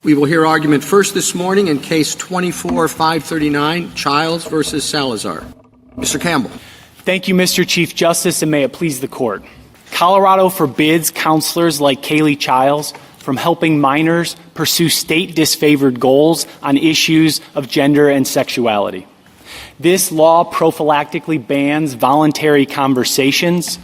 We will hear argument first this morning in Case 24-539, Chiles versus Salazar. Mr. Campbell. Thank you, Mr. Chief Justice, and may it please the Court. Colorado forbids counselors like Kaylee Chiles from helping minors pursue state disfavored goals on issues of gender and sexuality. This law prophylactically bans voluntary conversations,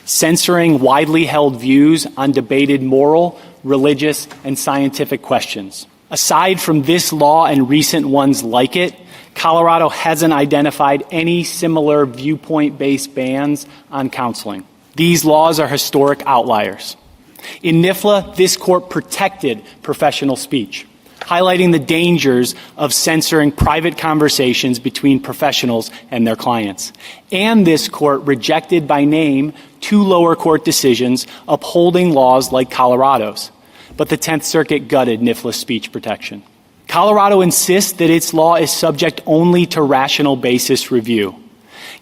censoring widely held views on debated moral, religious, and scientific questions. Aside from this law and recent ones like it, Colorado hasn't identified any similar viewpoint-based bans on counseling. These laws are historic outliers. In NIFLA, this court protected professional speech, highlighting the dangers of censoring private conversations between professionals and their clients. And this court rejected by name two lower court decisions upholding laws like Colorado's. But the 10th Circuit gutted NIFLA's speech protection. Colorado insists that its law is subject only to rational basis review.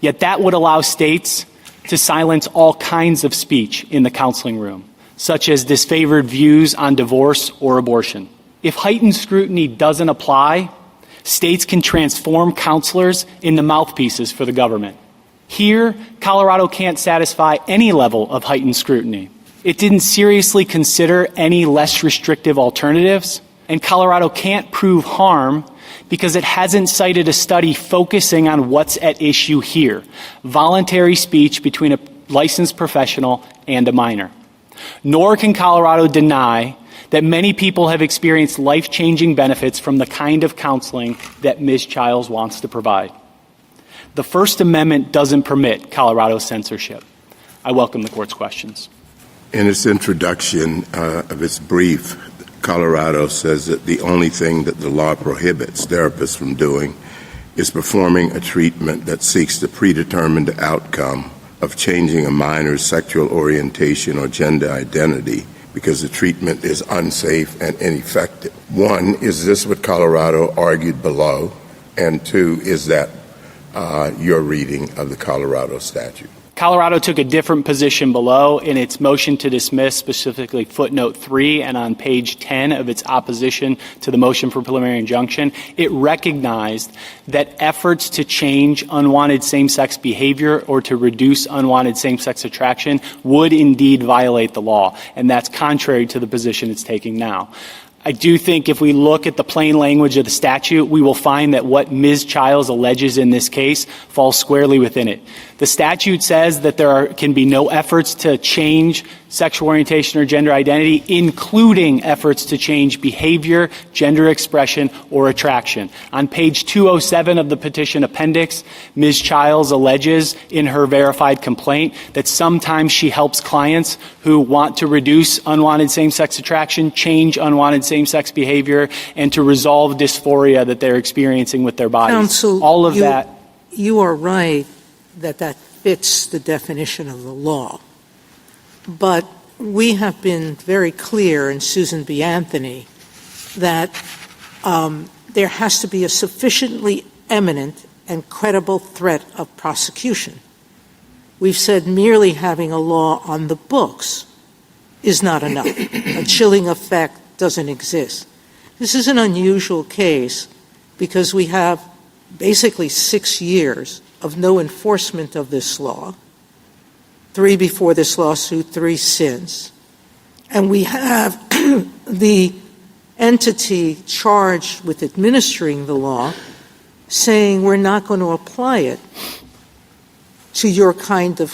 Yet that would allow states to silence all kinds of speech in the counseling room, such as disfavored views on divorce or abortion. If heightened scrutiny doesn't apply, states can transform counselors into mouthpieces for the government. Here, Colorado can't satisfy any level of heightened scrutiny. It didn't seriously consider any less restrictive alternatives, and Colorado can't prove harm because it hasn't cited a study focusing on what's at issue here, voluntary speech between a licensed professional and a minor. Nor can Colorado deny that many people have experienced life-changing benefits from the kind of counseling that Ms. Chiles wants to provide. The First Amendment doesn't permit Colorado censorship. I welcome the Court's questions. In its introduction of its brief, Colorado says that the only thing that the law prohibits therapists from doing is performing a treatment that seeks the predetermined outcome of changing a minor's sexual orientation or gender identity because the treatment is unsafe and ineffective. One, is this what Colorado argued below? And two, is that your reading of the Colorado statute? Colorado took a different position below in its motion to dismiss, specifically footnote 3, and on page 10 of its opposition to the motion for preliminary injunction. It recognized that efforts to change unwanted same-sex behavior or to reduce unwanted same-sex attraction would indeed violate the law, and that's contrary to the position it's taking now. I do think if we look at the plain language of the statute, we will find that what Ms. Chiles alleges in this case falls squarely within it. The statute says that there can be no efforts to change sexual orientation or gender identity, including efforts to change behavior, gender expression, or attraction. On page 207 of the petition appendix, Ms. Chiles alleges in her verified complaint that sometimes she helps clients who want to reduce unwanted same-sex attraction, change unwanted same-sex behavior, and to resolve dysphoria that they're experiencing with their bodies. Counsel, all of that. You are right that fits the definition of the law. But we have been very clear in Susan B. Anthony that there has to be a sufficiently eminent and credible threat of prosecution. We've said merely having a law on the books is not enough. A chilling effect doesn't exist. This is an unusual case because we have basically 6 years of no enforcement of this law, 3 before this lawsuit, 3 since. And we have the entity charged with administering the law saying we're not going to apply it to your kind of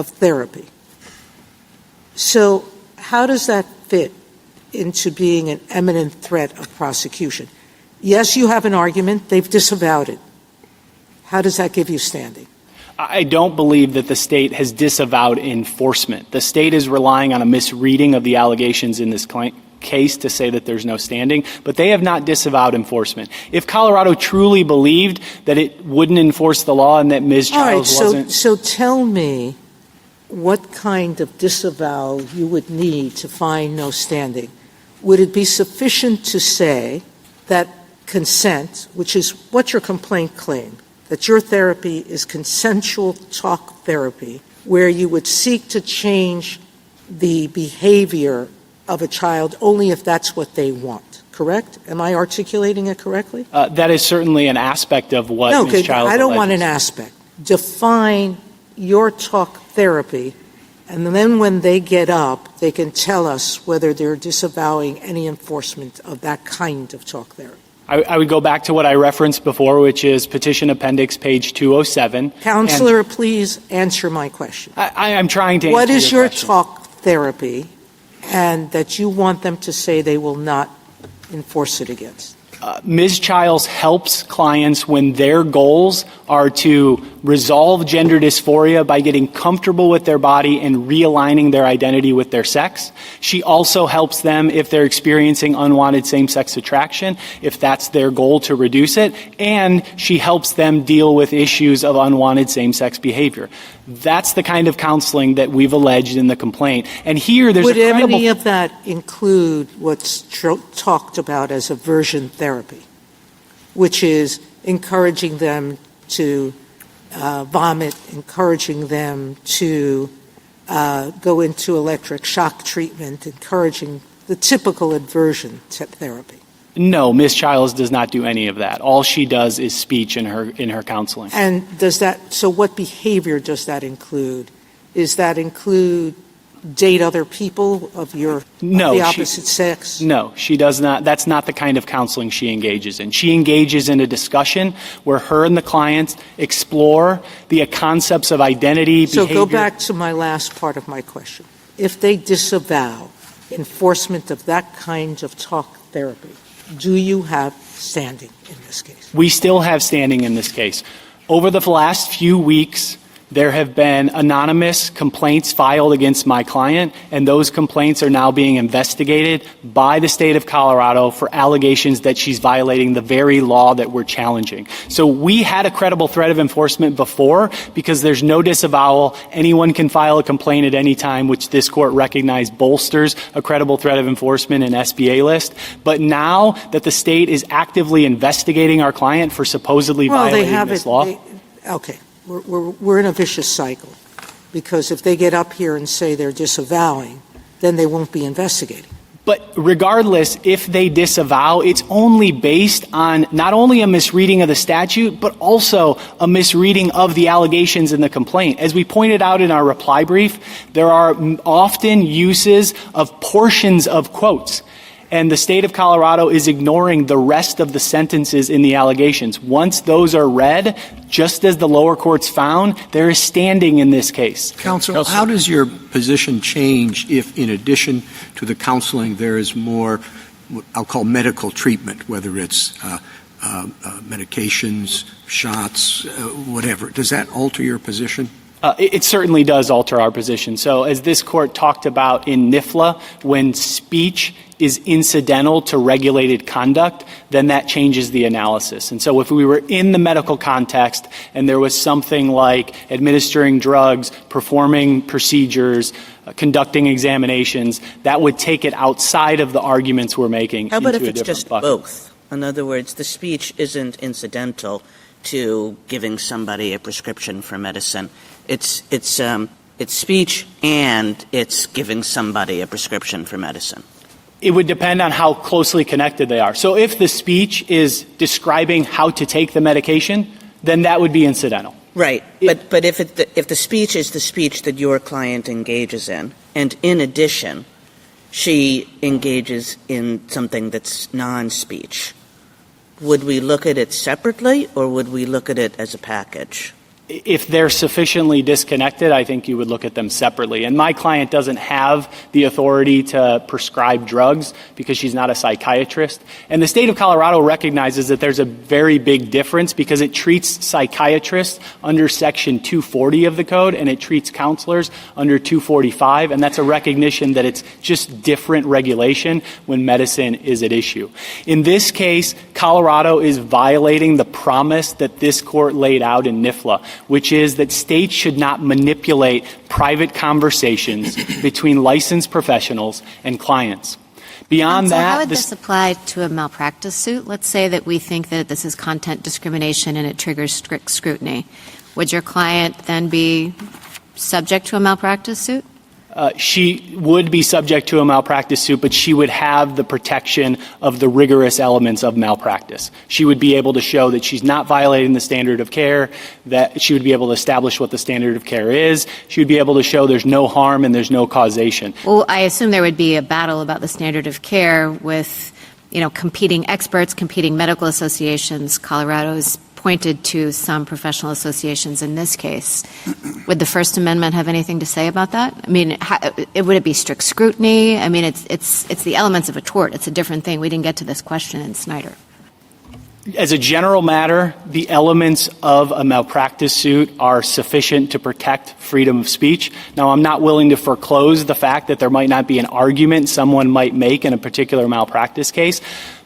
therapy. So how does that fit into being an eminent threat of prosecution? Yes, you have an argument. They've disavowed it. How does that give you standing? I don't believe that the state has disavowed enforcement. The state is relying on a misreading of the allegations in this case to say that there's no standing, but they have not disavowed enforcement. If Colorado truly believed that it wouldn't enforce the law and that Ms. Chiles wasn't... So tell me what kind of disavowal you would need to find no standing. Would it be sufficient to say that consent, which is what your complaint claimed, that your therapy is consensual talk therapy, where you would seek to change the behavior of a child only if that's what they want? correct? Am I articulating it correctly? That is certainly an aspect of what No, Ms. Chiles I don't want alleges. an aspect. Define your talk therapy, and then when they get up, they can tell us whether they're disavowing any enforcement of that kind of talk therapy. I would go back to what I referenced before, which is Petition Appendix, page 207. Counselor, please answer my question. I'm trying to answer What is your question. talk therapy, and that you want them to say they will not enforce it against? Ms. Chiles helps clients when their goals are to resolve gender dysphoria by getting comfortable with their body and realigning their identity with their sex. She also helps them if they're experiencing unwanted same-sex attraction, if that's their goal to reduce it, and she helps them deal with issues of unwanted same-sex behavior. That's the kind of counseling that we've alleged in the complaint. And here there's Would a credible... any of that include what's talked about as aversion therapy, which is encouraging them to vomit, encouraging them to go into electric shock treatment, encouraging the typical aversion therapy? No, Ms. Chiles does not do any of that. All she does is speech in her counseling. And so what behavior does that include? Does that include date other people of the opposite sex? No, she does not. That's not the kind of counseling she engages in. She engages in a discussion where her and the clients explore the concepts of identity, behavior. So go back to my last part of my question. If they disavow enforcement of that kind of talk therapy, do you have standing in this case? We still have standing in this case. Over the last few weeks, there have been anonymous complaints filed against my client, and those complaints are now being investigated by the state of Colorado for allegations that she's violating the very law that we're challenging. So we had a credible threat of enforcement before because there's no disavowal. Anyone can file a complaint at any time, which this court recognized bolsters a credible threat of enforcement in SBA list. But now that the state is actively investigating our client for supposedly violating this law. Okay. We're in a vicious cycle, because if they get up here and say they're disavowing, then they won't be investigating. But regardless, if they disavow, it's only based on not only a misreading of the statute, but also a misreading of the allegations in the complaint. As we pointed out in our reply brief, there are often uses of portions of quotes. And the state of Colorado is ignoring the rest of the sentences in the allegations. Once those are read, just as the lower courts found, there is standing in this case. Counsel, how does your position change if, in addition to the counseling, there is more, I'll call medical treatment, whether it's medications, shots, whatever? Does that alter your position? It certainly does alter our position. So as this court talked about in NIFLA, when speech is incidental to regulated conduct, then that changes the analysis. And so if we were in the medical context and there was something like administering drugs, performing procedures, conducting examinations, that would take it outside of the arguments we're making. How about if it's different just bucket. both? In other words, the speech isn't incidental to giving somebody a prescription for medicine. It's speech and it's giving somebody a prescription for medicine. It would depend on how closely connected they are. So if the speech is describing how to take the medication, then that would be incidental. Right. But if the speech is the speech that your client engages in, and in addition, she engages in something that's non-speech, would we look at it separately or would we look at it as a package? If they're sufficiently disconnected, I think you would look at them separately. And my client doesn't have the authority to prescribe drugs because she's not a psychiatrist. And the state of Colorado recognizes that there's a very big difference because it treats psychiatrists under Section 240 of the code and it treats counselors under 245. And that's a recognition that it's just different regulation when medicine is at issue. In this case, Colorado is violating the promise that this court laid out in NIFLA, which is that states should not manipulate private conversations between licensed professionals and clients. Beyond so that, how would this apply to a malpractice suit? Let's say that we think that this is content discrimination and it triggers strict scrutiny. Would your client then be subject to a malpractice suit? she would be subject to a malpractice suit, but she would have the protection of the rigorous elements of malpractice. She would be able to show that she's not violating the standard of care, that she would be able to establish what the standard of care is. She would be able to show there's no harm and there's no causation. Well, I assume there would be a battle about the standard of care with, competing experts, competing medical associations. Colorado's pointed to some professional associations in this case. Would the First Amendment have anything to say about that? I mean, would it be strict scrutiny? I mean, it's the elements of a tort. It's a different thing. We didn't get to this question in Snyder. As a general matter, the elements of a malpractice suit are sufficient to protect freedom of speech. Now, I'm not willing to foreclose the fact that there might not be an argument someone might make in a particular malpractice case.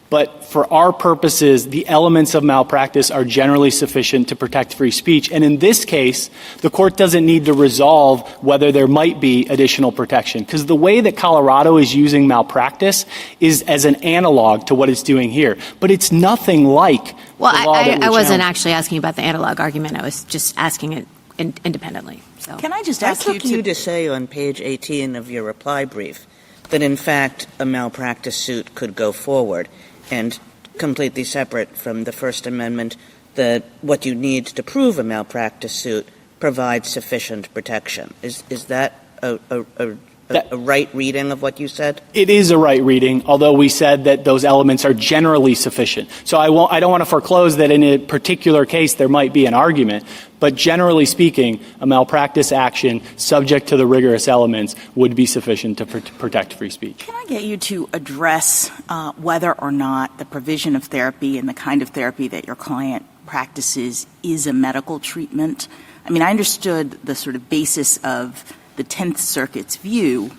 But for our purposes, the elements of malpractice are generally sufficient to protect free speech. And in this case, the court doesn't need to resolve whether there might be additional protection, because the way that Colorado is using malpractice is as an analog to what it's doing here. But it's nothing like the law that I we're wasn't challenging. actually asking about the analog argument. I was just asking it independently. So. Can I just ask you to say on page 18 of your reply brief that, in fact, a malpractice suit could go forward, and completely separate from the First Amendment, that what you need to prove a malpractice suit provides sufficient protection. Is that a right reading of what you said? It is a right reading, although we said that those elements are generally sufficient. So I don't want to foreclose that in a particular case there might be an argument, but generally speaking, a malpractice action subject to the rigorous elements would be sufficient to protect free speech. Can I get you to address whether or not the provision of therapy and the kind of therapy that your client practices is a medical treatment? I mean, I understood the sort of basis of the Tenth Circuit's view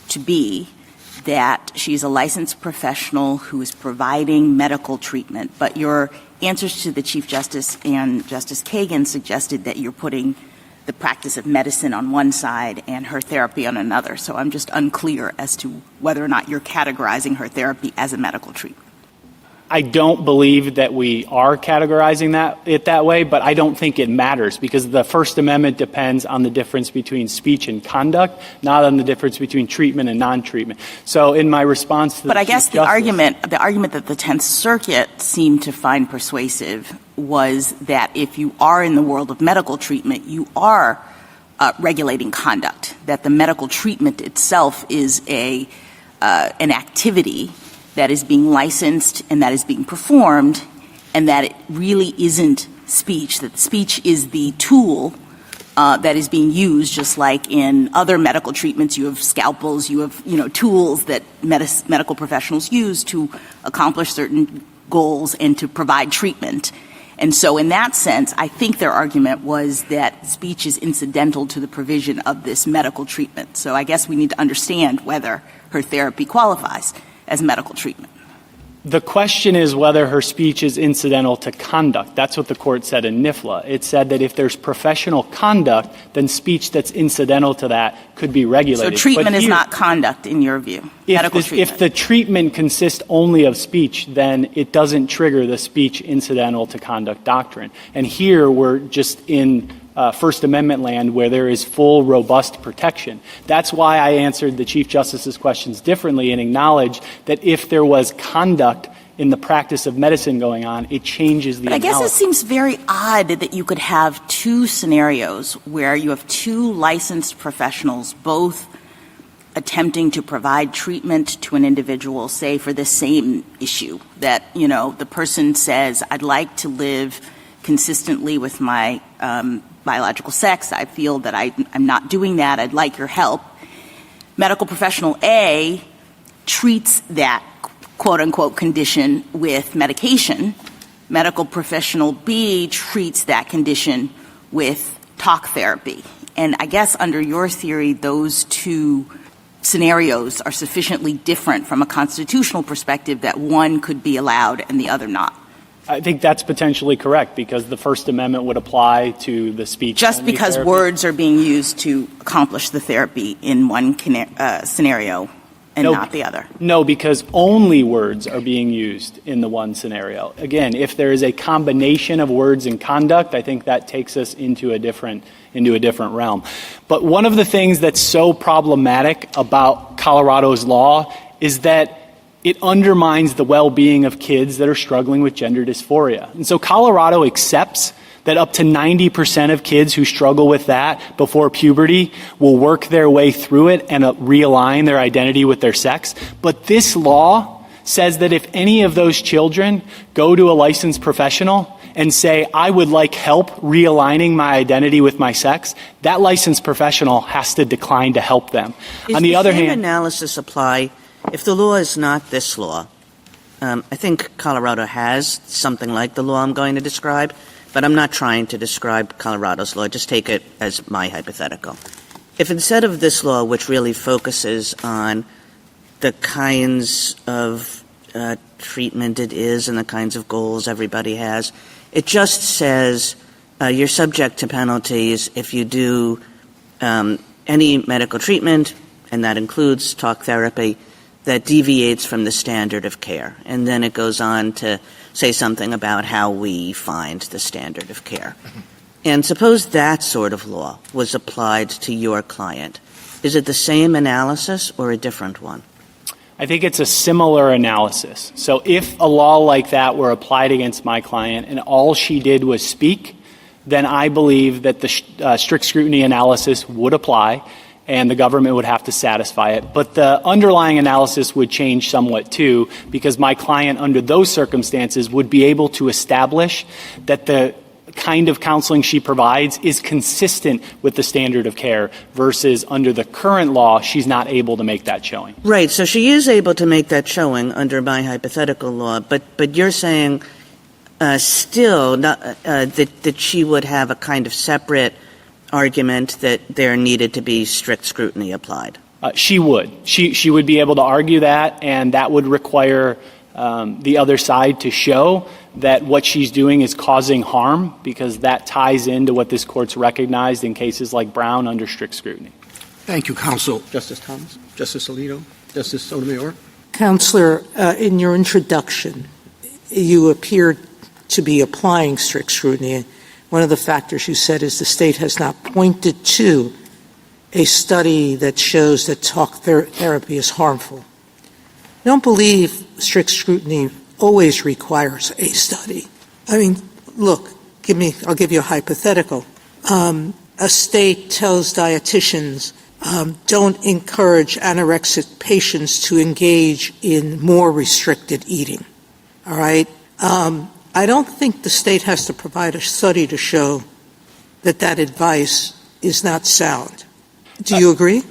to be that she's a licensed professional who is providing medical treatment, but your answers to the Chief Justice and Justice Kagan suggested that you're putting the practice of medicine on one side and her therapy on another. So I'm just unclear as to whether or not you're categorizing her therapy as a medical treatment. I don't believe that we are categorizing it that way, but I don't think it matters, because the First Amendment depends on the difference between speech and conduct, not on the difference between treatment and non-treatment. So in my response to But I guess the argument that the Tenth Circuit seemed to find persuasive was that if you are in the world of medical treatment, you are regulating conduct, that the medical treatment itself is an activity that is being licensed and that is being performed, and that it really isn't speech, that speech is the tool that is being used, just like in other medical treatments. You have scalpels, you have, tools that medical professionals use to accomplish certain goals and to provide treatment. And so in that sense, I think their argument was that speech is incidental to the provision of this medical treatment. So I guess we need to understand whether her therapy qualifies as medical treatment. The question is whether her speech is incidental to conduct. That's what the court said in NIFLA. It said that if there's professional conduct, then speech that's incidental to that could be regulated. So treatment is not conduct in your view, medical treatment. If the treatment consists only of speech, then it doesn't trigger the speech incidental to conduct doctrine. And here we're just in First Amendment land where there is full, robust protection. That's why I answered the Chief Justice's questions differently and acknowledged that if there was conduct in the practice of medicine going on, it changes the analysis. But I guess it seems very odd that you could have two scenarios where you have two licensed professionals both attempting to provide treatment to an individual, say, for the same issue, that, the person says, I'd like to live consistently with my biological sex. I feel that I'm not doing that. I'd like your help. Medical professional A treats that quote-unquote condition with medication. Medical professional B treats that condition with talk therapy. And I guess under your theory, those two scenarios are sufficiently different from a constitutional perspective that one could be allowed and the other not. I think that's potentially correct, because the First Amendment would apply to the speech. Just because therapy. Words are being used to accomplish the therapy in one scenario and No. not the other? No, because only words are being used in the one scenario. Again, if there is a combination of words and conduct, I think that takes us into a different realm. But one of the things that's so problematic about Colorado's law is that it undermines the well-being of kids that are struggling with gender dysphoria. And so Colorado accepts that up to 90% of kids who struggle with that before puberty will work their way through it and realign their identity with their sex. But this law says that if any of those children go to a licensed professional and say, I would like help realigning my identity with my sex, that licensed professional has to decline to help them. On the other hand, does the same analysis apply if the law is not this law? I think Colorado has something like the law I'm going to describe, but I'm not trying to describe Colorado's law. Just take it as my hypothetical. If instead of this law, which really focuses on the kinds of treatment it is and the kinds of goals everybody has, it just says you're subject to penalties if you do any medical treatment, and that includes talk therapy, that deviates from the standard of care. And then it goes on to say something about how we find the standard of care. And suppose that sort of law was applied to your client. Is it the same analysis or a different one? I think it's a similar analysis. So if a law like that were applied against my client and all she did was speak, then I believe that the strict scrutiny analysis would apply and the government would have to satisfy it. But the underlying analysis would change somewhat too, because my client under those circumstances would be able to establish that the kind of counseling she provides is consistent with the standard of care versus under the current law, she's not able to make that showing. Right. So she is able to make that showing under my hypothetical law, but you're saying still not, that she would have a kind of separate argument that there needed to be strict scrutiny applied. She would. She would be able to argue that, and that would require the other side to show that what she's doing is causing harm, because that ties into what this court's recognized in cases like Brown under strict scrutiny. Thank you, counsel. Justice Thomas, Justice Alito, Justice Sotomayor. Counselor, in your introduction, you appeared to be applying strict scrutiny. One of the factors you said is the state has not pointed to a study that shows that talk therapy is harmful. I don't believe strict scrutiny always requires a study. I mean, look, I'll give you a hypothetical. A state tells dietitians, don't encourage anorexic patients to engage in more restricted eating. All right? I don't think the state has to provide a study to show that advice is not sound. Do you agree?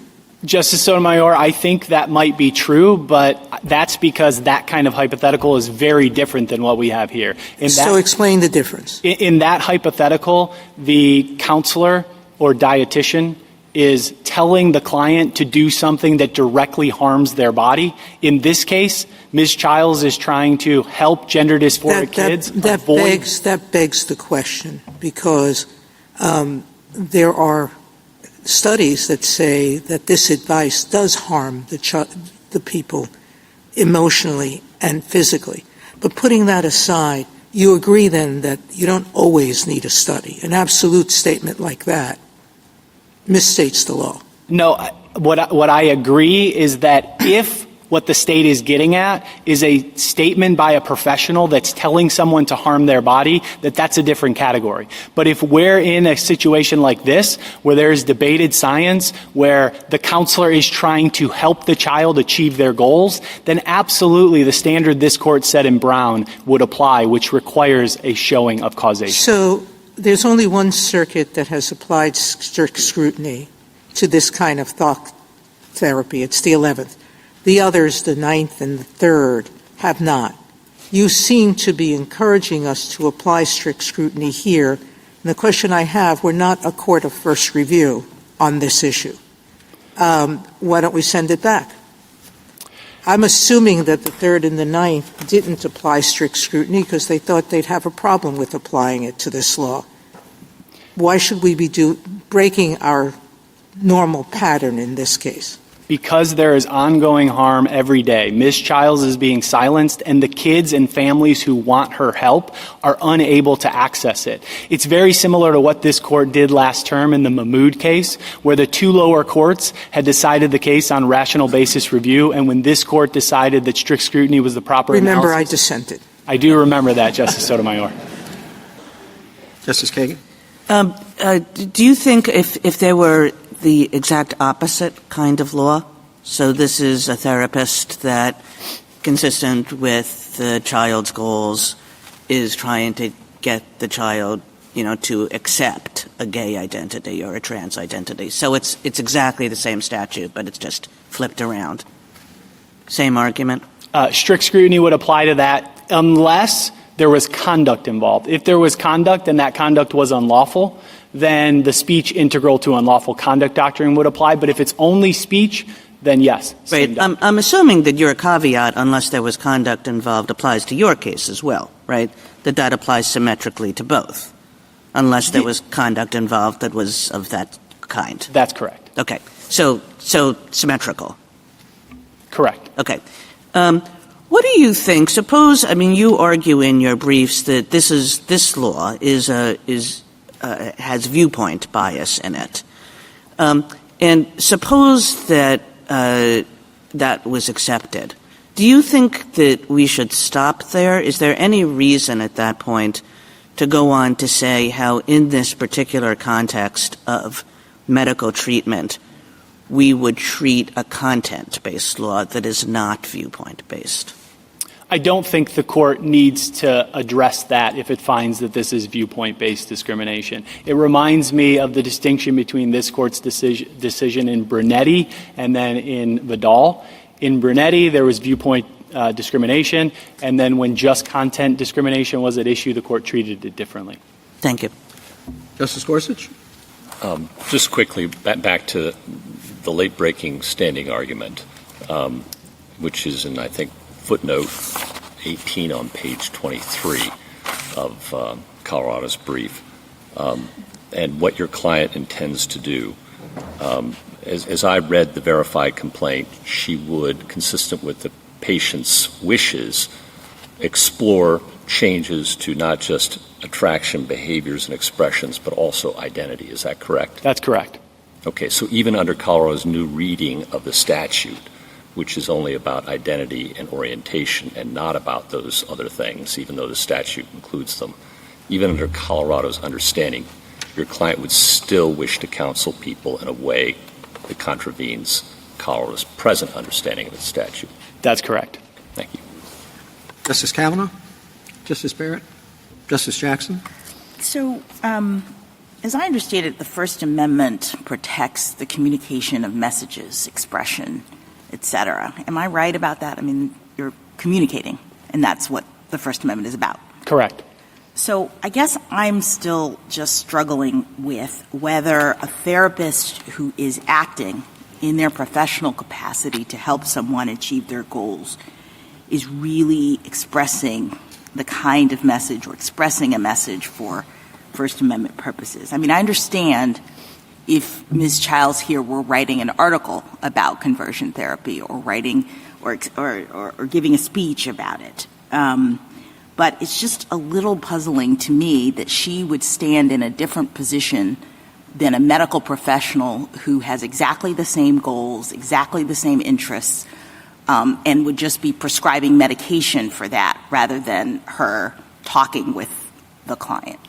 Justice Sotomayor, I think that might be true, but that's because that kind of hypothetical is very different than what we have here. So explain the difference. In that hypothetical, the counselor or dietitian is telling the client to do something that directly harms their body. In this case, Ms. Chiles is trying to help gender dysphoric kids avoid. That begs the question, because there are studies that say that this advice does harm the people emotionally and physically. But putting that aside, you agree then that you don't always need a study. An absolute statement like that misstates the law. No, what I agree is that if what the state is getting at is a statement by a professional that's telling someone to harm their body, that's a different category. But if we're in a situation like this, where there's debated science, where the counselor is trying to help the child achieve their goals, then absolutely the standard this court set in Brown would apply, which requires a showing of causation. So there's only one circuit that has applied strict scrutiny to this kind of thought therapy. It's the 11th. The others, the 9th and the 3rd, have not. You seem to be encouraging us to apply strict scrutiny here. And the question I have, we're not a court of first review on this issue. Why don't we send it back? I'm assuming that the 3rd and the 9th didn't apply strict scrutiny because they thought they'd have a problem with applying it to this law. Why should we be breaking our normal pattern in this case? because there is ongoing harm every day. Ms. Chiles is being silenced, and the kids and families who want her help are unable to access it. It's very similar to what this court did last term in the Mahmood case, where the two lower courts had decided the case on rational basis review, and when this court decided that strict scrutiny was the proper Remember, I analysis. dissented. I do remember that, Justice Sotomayor. Justice Kagan? Do you think if there were the exact opposite kind of law, so this is a therapist that, consistent with the child's goals, is trying to get the child, to accept a gay identity or a trans identity. So it's exactly the same statute, but it's just flipped around. Same argument? Strict scrutiny would apply to that unless there was conduct involved. If there was conduct and that conduct was unlawful, then the speech integral to unlawful conduct doctrine would apply. But if it's only speech, then yes. Right. I'm assuming that your caveat, unless there was conduct involved, applies to your case as well, right? That applies symmetrically to both, unless there was conduct involved that was of that kind. That's correct. Okay. So symmetrical. Correct. Okay. What do you think? Suppose, you argue in your briefs that this law has viewpoint bias in it. And suppose that that was accepted. Do you think that we should stop there? Is there any reason at that point to go on to say how in this particular context of medical treatment, we would treat a content-based law that is not viewpoint-based? I don't think the court needs to address that if it finds that this is viewpoint-based discrimination. It reminds me of the distinction between this court's decision in Brunetti and then in Vidal. In Brunetti, there was viewpoint discrimination, and then when just content discrimination was at issue, the court treated it differently. Thank you. Justice Gorsuch? Just quickly, back to the late-breaking standing argument, which is in, I think, footnote 18 on page 23 of Colorado's brief, and what your client intends to do. As I read the verified complaint, she would, consistent with the patient's wishes, explore changes to not just attraction, behaviors, and expressions, but also identity. Is that correct? That's correct. Okay, so even under Colorado's new reading of the statute, which is only about identity and orientation and not about those other things, even though the statute includes them, even under Colorado's understanding, your client would still wish to counsel people in a way that contravenes Colorado's present understanding of the statute. That's correct. Thank you. Justice Kavanaugh? Justice Barrett? Justice Jackson? So, as I understand it, the First Amendment protects the communication of messages, expression, etc. Am I right about that? You're communicating, and that's what the First Amendment is about. Correct. So I guess I'm still just struggling with whether a therapist who is acting in their professional capacity to help someone achieve their goals is really expressing the kind of message or expressing a message for First Amendment purposes. I understand if Ms. Chiles here were writing an article about conversion therapy or writing or giving a speech about it. But it's just a little puzzling to me that she would stand in a different position than a medical professional who has exactly the same goals, exactly the same interests, and would just be prescribing medication for that rather than her talking with the client.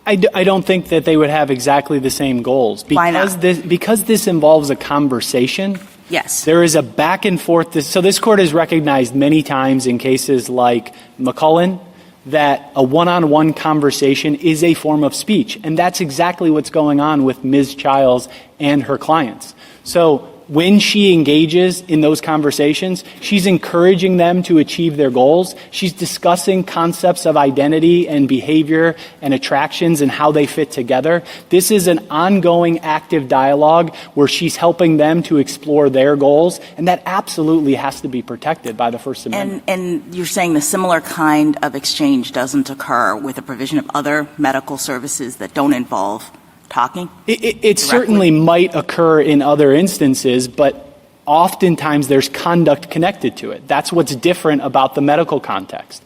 I don't think that they would have exactly the same goals. Why not? Because this involves a conversation. Yes. There is a back and forth. So this court has recognized many times in cases like McCullen that a one-on-one conversation is a form of speech. And that's exactly what's going on with Ms. Chiles and her clients. So when she engages in those conversations, she's encouraging them to achieve their goals. She's discussing concepts of identity and behavior and attractions and how they fit together. This is an ongoing active dialogue where she's helping them to explore their goals, and that absolutely has to be protected by the First Amendment. And you're saying the similar kind of exchange doesn't occur with the provision of other medical services that don't involve talking? It certainly might occur in other instances, but oftentimes there's conduct connected to it. That's what's different about the medical context.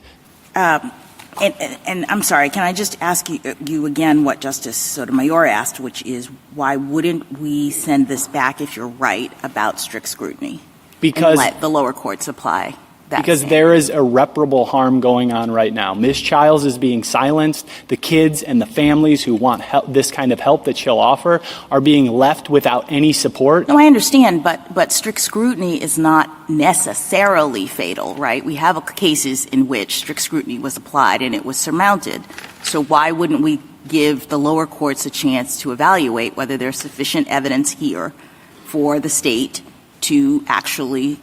And I'm sorry, can I just ask you again what Justice Sotomayor asked, which is why wouldn't we send this back if you're right about strict scrutiny? Because and let the lower courts apply that Because standard? there is irreparable harm going on right now. Ms. Chiles is being silenced. The kids and the families who want this kind of help that she'll offer are being left without any support. No, I understand, but strict scrutiny is not necessarily fatal, right? We have cases in which strict scrutiny was applied and it was surmounted. So why wouldn't we give the lower courts a chance to evaluate whether there's sufficient evidence here for the state to actually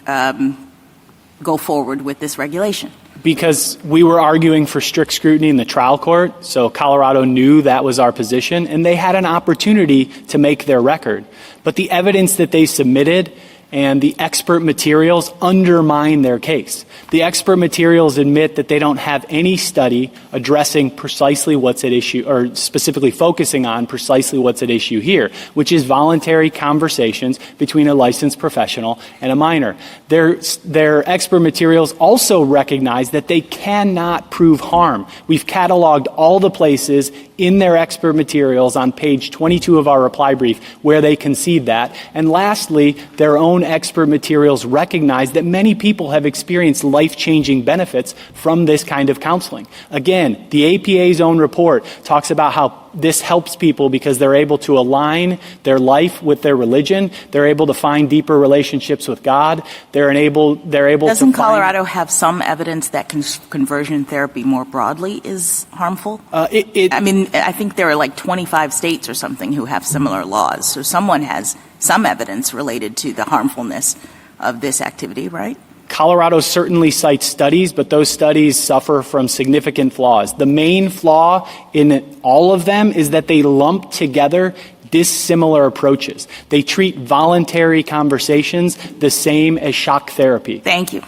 go forward with this regulation? Because we were arguing for strict scrutiny in the trial court, so Colorado knew that was our position, and they had an opportunity to make their record. But the evidence that they submitted and the expert materials undermine their case. The expert materials admit that they don't have any study addressing precisely what's at issue, or specifically focusing on precisely what's at issue here, which is voluntary conversations between a licensed professional and a minor. Their expert materials also recognize that they cannot prove harm. We've cataloged all the places in their expert materials on page 22 of our reply brief where they concede that. And lastly, their own expert materials recognize that many people have experienced life-changing benefits from this kind of counseling. Again, the APA's own report talks about how this helps people because they're able to align their life with their religion. They're able to find deeper relationships with God. They're able Doesn't to Colorado have some evidence that conversion therapy more broadly is harmful? I mean, I think there are like 25 states or something who have similar laws. So someone has some evidence related to the harmfulness of this activity, right? Colorado certainly cites studies, but those studies suffer from significant flaws. The main flaw in all of them is that they lump together dissimilar approaches. They treat voluntary conversations the same as shock therapy. Thank you.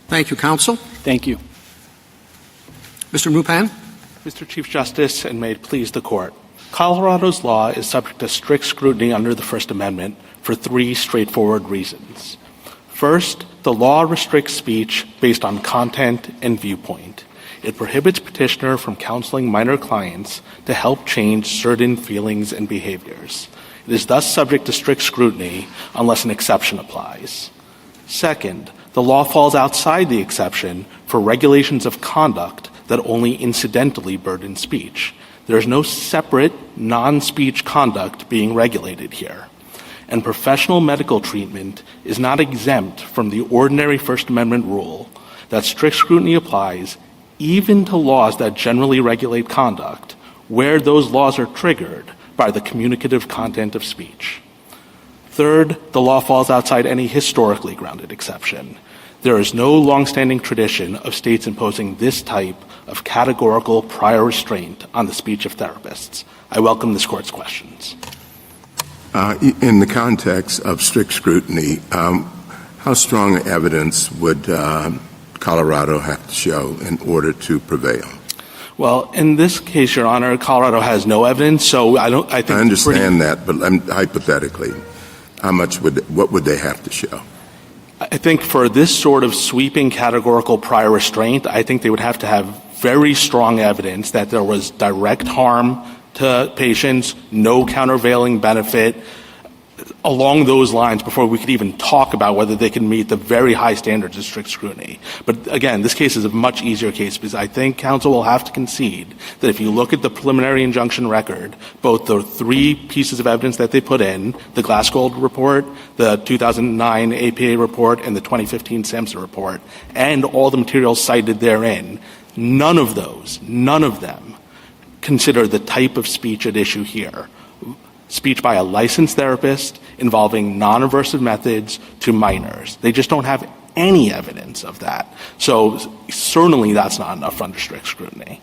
Thank you, counsel. Thank you. Mr. Mupan? Mr. Chief Justice, and may it please the Court, Colorado's law is subject to strict scrutiny under the First Amendment for three straightforward reasons. First, the law restricts speech based on content and viewpoint. It prohibits petitioner from counseling minor clients to help change certain feelings and behaviors. It is thus subject to strict scrutiny unless an exception applies. Second, the law falls outside the exception for regulations of conduct that only incidentally burden speech. There is no separate non-speech conduct being regulated here. And professional medical treatment is not exempt from the ordinary First Amendment rule that strict scrutiny applies even to laws that generally regulate conduct, where those laws are triggered by the communicative content of speech. Third, the law falls outside any historically grounded exception. There is no longstanding tradition of states imposing this type of categorical prior restraint on the speech of therapists. I welcome this Court's questions. In the context of strict scrutiny, how strong evidence would Colorado have to show in order to prevail? Well, in this case, Your Honor, Colorado has no evidence, so I think I understand that, but hypothetically, what would they have to show? I think for this sort of sweeping categorical prior restraint, I think they would have to have very strong evidence that there was direct harm to patients, no countervailing benefit, along those lines before we could even talk about whether they can meet the very high standards of strict scrutiny. But again, this case is a much easier case because I think counsel will have to concede that if you look at the preliminary injunction record, both the three pieces of evidence that they put in, the Glass-Gold report, the 2009 APA report, and the 2015 SAMHSA report, and all the materials cited therein, none of them consider the type of speech at issue here. Speech by a licensed therapist involving non-aversive methods to minors. They just don't have any evidence of that. So certainly that's not enough under strict scrutiny.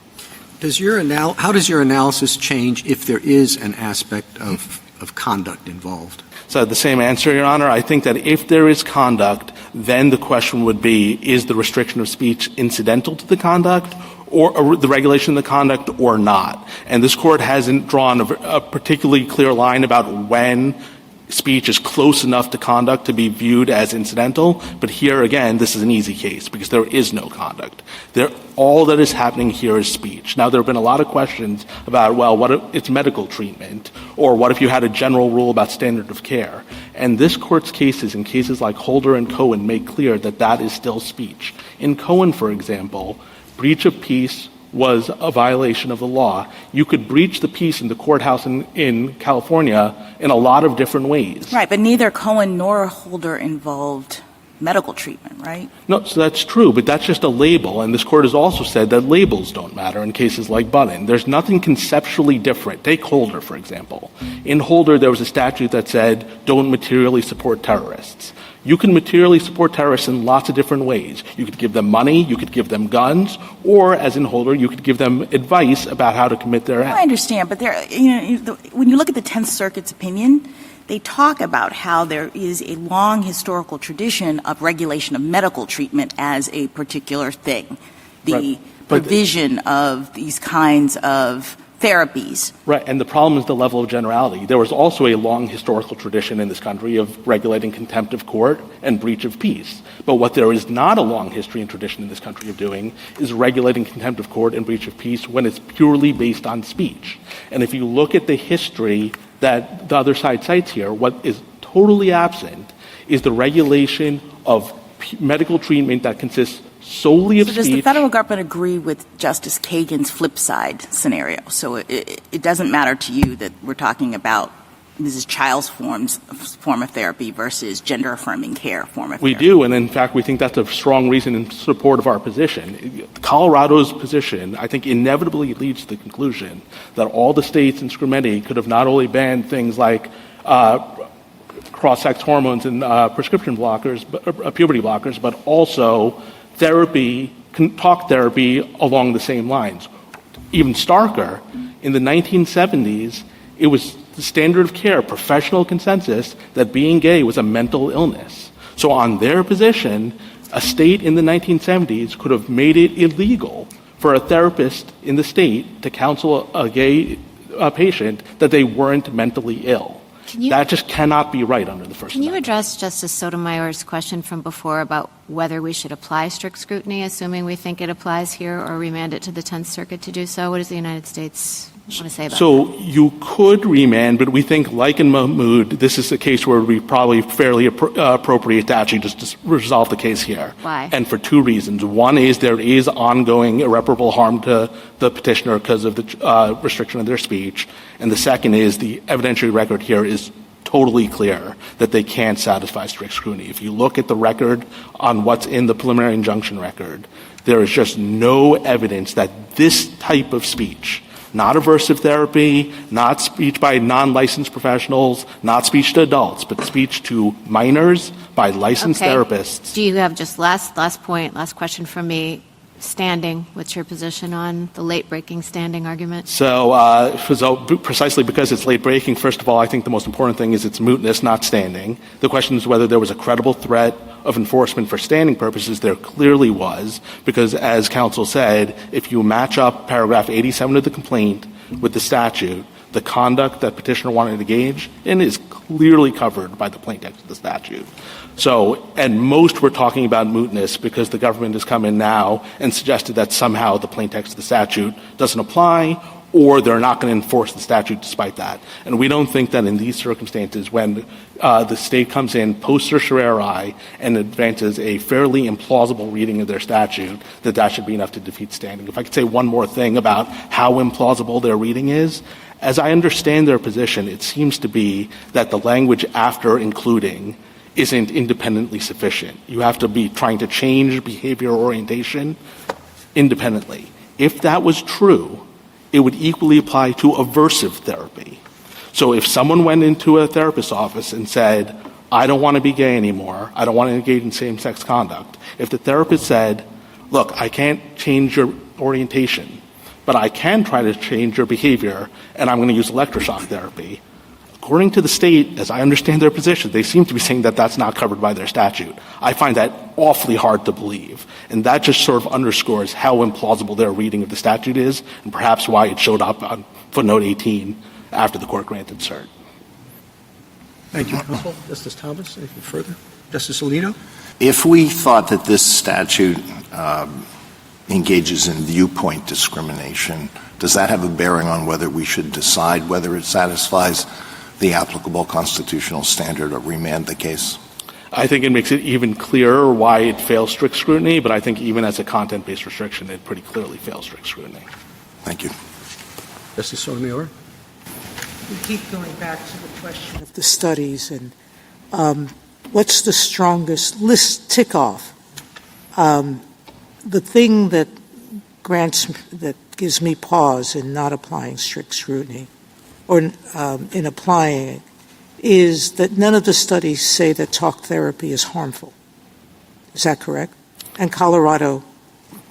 How does your analysis change if there is an aspect of conduct involved? So the same answer, Your Honor. I think that if there is conduct, then the question would be, is the restriction of speech incidental to the conduct or the regulation of the conduct or not? And this Court hasn't drawn a particularly clear line about when speech is close enough to conduct to be viewed as incidental. But here, again, this is an easy case because there is no conduct. All that is happening here is speech. Now, there have been a lot of questions about, well, what if it's medical treatment? Or what if you had a general rule about standard of care? And this Court's cases, in cases like Holder and Cohen, make clear that that is still speech. In Cohen, for example, breach of peace was a violation of the law. You could breach the peace in the courthouse in California in a lot of different ways. Right, but neither Cohen nor Holder involved medical treatment, right? No, so that's true, but that's just a label, and this Court has also said that labels don't matter in cases like Bunnin. There's nothing conceptually different. Take Holder, for example. In Holder, there was a statute that said, don't materially support terrorists. You can materially support terrorists in lots of different ways. You could give them money, you could give them guns, or, as in Holder, you could give them advice about how to commit their acts. I understand, but when you look at the Tenth Circuit's opinion, they talk about how there is a long historical tradition of regulation of medical treatment as a particular thing, the provision of these kinds of therapies. Right, and the problem is the level of generality. There was also a long historical tradition in this country of regulating contempt of court and breach of peace. But what there is not a long history and tradition in this country of doing is regulating contempt of court and breach of peace when it's purely based on speech. And if you look at the history that the other side cites here, what is totally absent is the regulation of medical treatment that consists solely of speech. Does the federal government agree with Justice Kagan's flip side scenario? So it doesn't matter to you that we're talking about Mrs. Chiles' form of therapy versus gender-affirming care form of therapy? We do, and in fact, we think that's a strong reason in support of our position. Colorado's position, I think, inevitably leads to the conclusion that all the states in Scrimeti could have not only banned things like cross-sex hormones and prescription blockers, puberty blockers, but also therapy, talk therapy along the same lines. Even starker, in the 1970s, it was the standard of care, professional consensus, that being gay was a mental illness. So on their position, a state in the 1970s could have made it illegal for a therapist in the state to counsel a gay patient that they weren't mentally ill. That just cannot be right under the First Amendment. Can you address Justice Sotomayor's question from before about whether we should apply strict scrutiny, assuming we think it applies here, or remand it to the Tenth Circuit to do so? What does the United States want to say about that? So you could remand, but we think, like in Mahmoud, this is a case where it would be probably fairly appropriate to actually just resolve the case here. Why? And for two reasons. One is there is ongoing irreparable harm to the petitioner because of the restriction of their speech. And the second is the evidentiary record here is totally clear that they can't satisfy strict scrutiny. If you look at the record on what's in the preliminary injunction record, there is just no evidence that this type of speech, not aversive therapy, not speech by non-licensed professionals, not speech to adults, but speech to minors by licensed therapists. Do you have just last question from me? Standing, what's your position on the late-breaking standing argument? So precisely because it's late-breaking, first of all, I think the most important thing is its mootness, not standing. The question is whether there was a credible threat of enforcement for standing purposes. There clearly was, because as counsel said, if you match up paragraph 87 of the complaint with the statute, the conduct that petitioner wanted to engage in is clearly covered by the plain text of the statute. So, and most were talking about mootness because the government has come in now and suggested that somehow the plain text of the statute doesn't apply, or they're not going to enforce the statute despite that. And we don't think that in these circumstances, when the state comes in post certiorari and advances a fairly implausible reading of their statute, that that should be enough to defeat standing. If I could say one more thing about how implausible their reading is, as I understand their position, it seems to be that the language after including isn't independently sufficient. You have to be trying to change behavior orientation independently. If that was true, it would equally apply to aversive therapy. So if someone went into a therapist's office and said, I don't want to be gay anymore, I don't want to engage in same-sex conduct, if the therapist said, look, I can't change your orientation, but I can try to change your behavior, and I'm going to use electroshock therapy, according to the state, as I understand their position, they seem to be saying that that's not covered by their statute. I find that awfully hard to believe. And that just sort of underscores how implausible their reading of the statute is, and perhaps why it showed up on footnote 18 after the court granted cert. Thank you, counsel. Justice Thomas, anything further? Justice Alito? If we thought that this statute engages in viewpoint discrimination, does that have a bearing on whether we should decide whether it satisfies the applicable constitutional standard or remand the case? I think it makes it even clearer why it fails strict scrutiny, but I think even as a content-based restriction, it pretty clearly fails strict scrutiny. Thank you. Justice Sotomayor? We keep going back to the question of the studies and what's the strongest list tick off. The thing that gives me pause in not applying strict scrutiny or in applying it is that none of the studies say that talk therapy is harmful. Is that correct? And Colorado.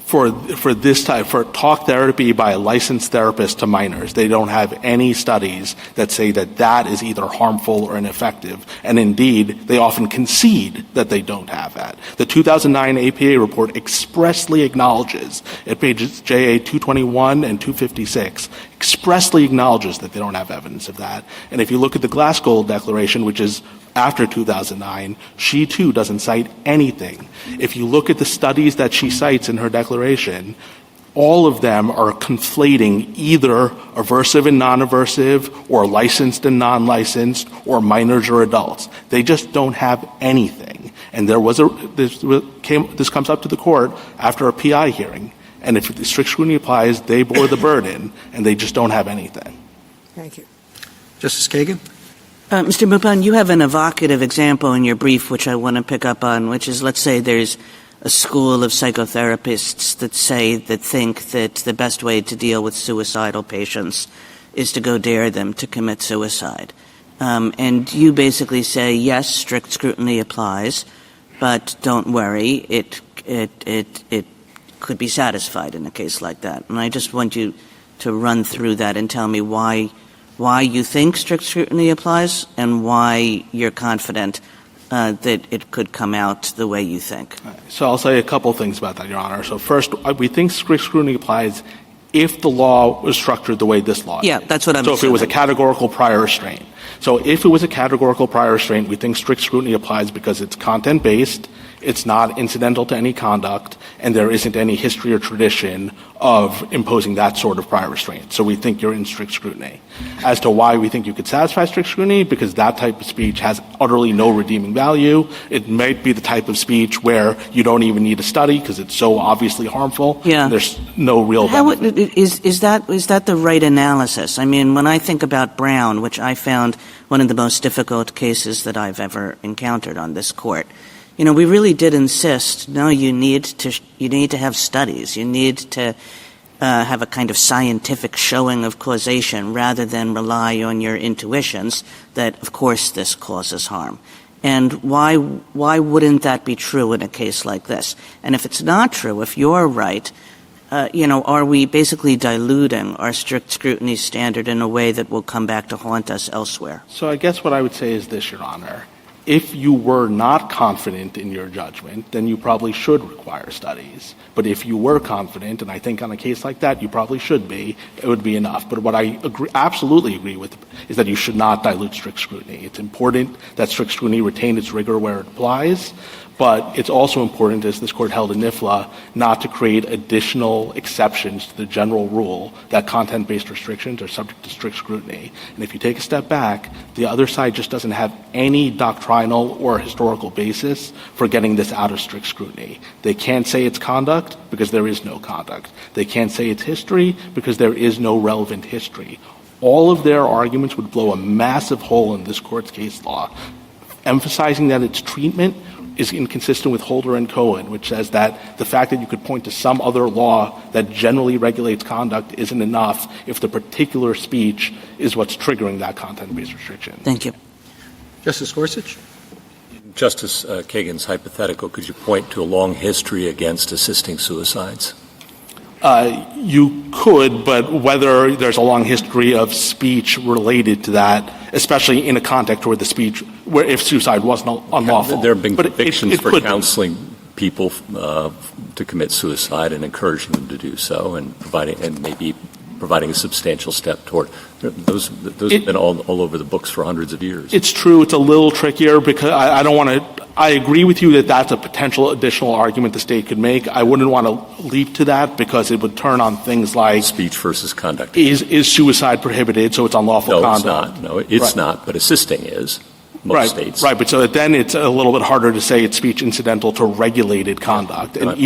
For this type, for talk therapy by a licensed therapist to minors, they don't have any studies that say that that is either harmful or ineffective. And indeed, they often concede that they don't have that. The 2009 APA report expressly acknowledges at pages JA 221 and 256, expressly acknowledges that they don't have evidence of that. And if you look at the Glasgow Declaration, which is after 2009, she too doesn't cite anything. If you look at the studies that she cites in her declaration, all of them are conflating either aversive and non-aversive or licensed and non-licensed or minors or adults. They just don't have anything. And this comes up to the court after a PI hearing. And if the strict scrutiny applies, they bore the burden, and they just don't have anything. Thank you. Justice Kagan? Mr. Mupon, you have an evocative example in your brief which I want to pick up on, which is, let's say there's a school of psychotherapists that think that the best way to deal with suicidal patients is to go dare them to commit suicide. And you basically say, yes, strict scrutiny applies, but don't worry, it could be satisfied in a case like that. And I just want you to run through that and tell me why you think strict scrutiny applies and why you're confident that it could come out the way you think. So I'll say a couple things about that, Your Honor. So first, we think strict scrutiny applies if the law was structured the way this law is. Yeah, that's what I'm saying. So if it was a categorical prior restraint. So if it was a categorical prior restraint, we think strict scrutiny applies because it's content-based, it's not incidental to any conduct, and there isn't any history or tradition of imposing that sort of prior restraint. So we think you're in strict scrutiny. As to why we think you could satisfy strict scrutiny, because that type of speech has utterly no redeeming value. It might be the type of speech where you don't even need a study because it's so obviously harmful. Yeah. There's no real benefit. Is that the right analysis? I mean, when I think about Brown, which I found one of the most difficult cases that I've ever encountered on this court, you know, we really did insist, no, you need to have studies. You need to have a kind of scientific showing of causation rather than rely on your intuitions that, of course, this causes harm. And why wouldn't that be true in a case like this? And if it's not true, if you're right, are we basically diluting our strict scrutiny standard in a way that will come back to haunt us elsewhere? So I guess what I would say is this, Your Honor. If you were not confident in your judgment, then you probably should require studies. But if you were confident, and I think on a case like that you probably should be, it would be enough. But what I absolutely agree with is that you should not dilute strict scrutiny. It's important that strict scrutiny retain its rigor where it applies, but it's also important, as this court held in NIFLA, not to create additional exceptions to the general rule that content-based restrictions are subject to strict scrutiny. And if you take a step back, the other side just doesn't have any doctrinal or historical basis for getting this out of strict scrutiny. They can't say it's conduct because there is no conduct. They can't say it's history because there is no relevant history. All of their arguments would blow a massive hole in this court's case law, emphasizing that its treatment is inconsistent with Holder and Cohen, which says that the fact that you could point to some other law that generally regulates conduct isn't enough if the particular speech is what's triggering that content-based restriction. Thank you. Justice Gorsuch? Justice Kagan's hypothetical, could you point to a long history against assisting suicides? You could, but whether there's a long history of speech related to that, especially in a context where where if suicide wasn't unlawful. There have been convictions for could counseling people to commit suicide and encouraging them to do so, and providing and maybe providing a substantial step toward. Those have been all over the books for hundreds of years. It's true. It's a little trickier because I don't want to – I agree with you that that's a potential additional argument the state could make. I wouldn't want to leap to that because it would turn on things like – speech versus conduct. Is suicide prohibited, so it's unlawful conduct? No, it's not. No, it's not, but assisting is. Most states. Right, but so then it's a little bit harder to say it's speech incidental to regulated conduct. And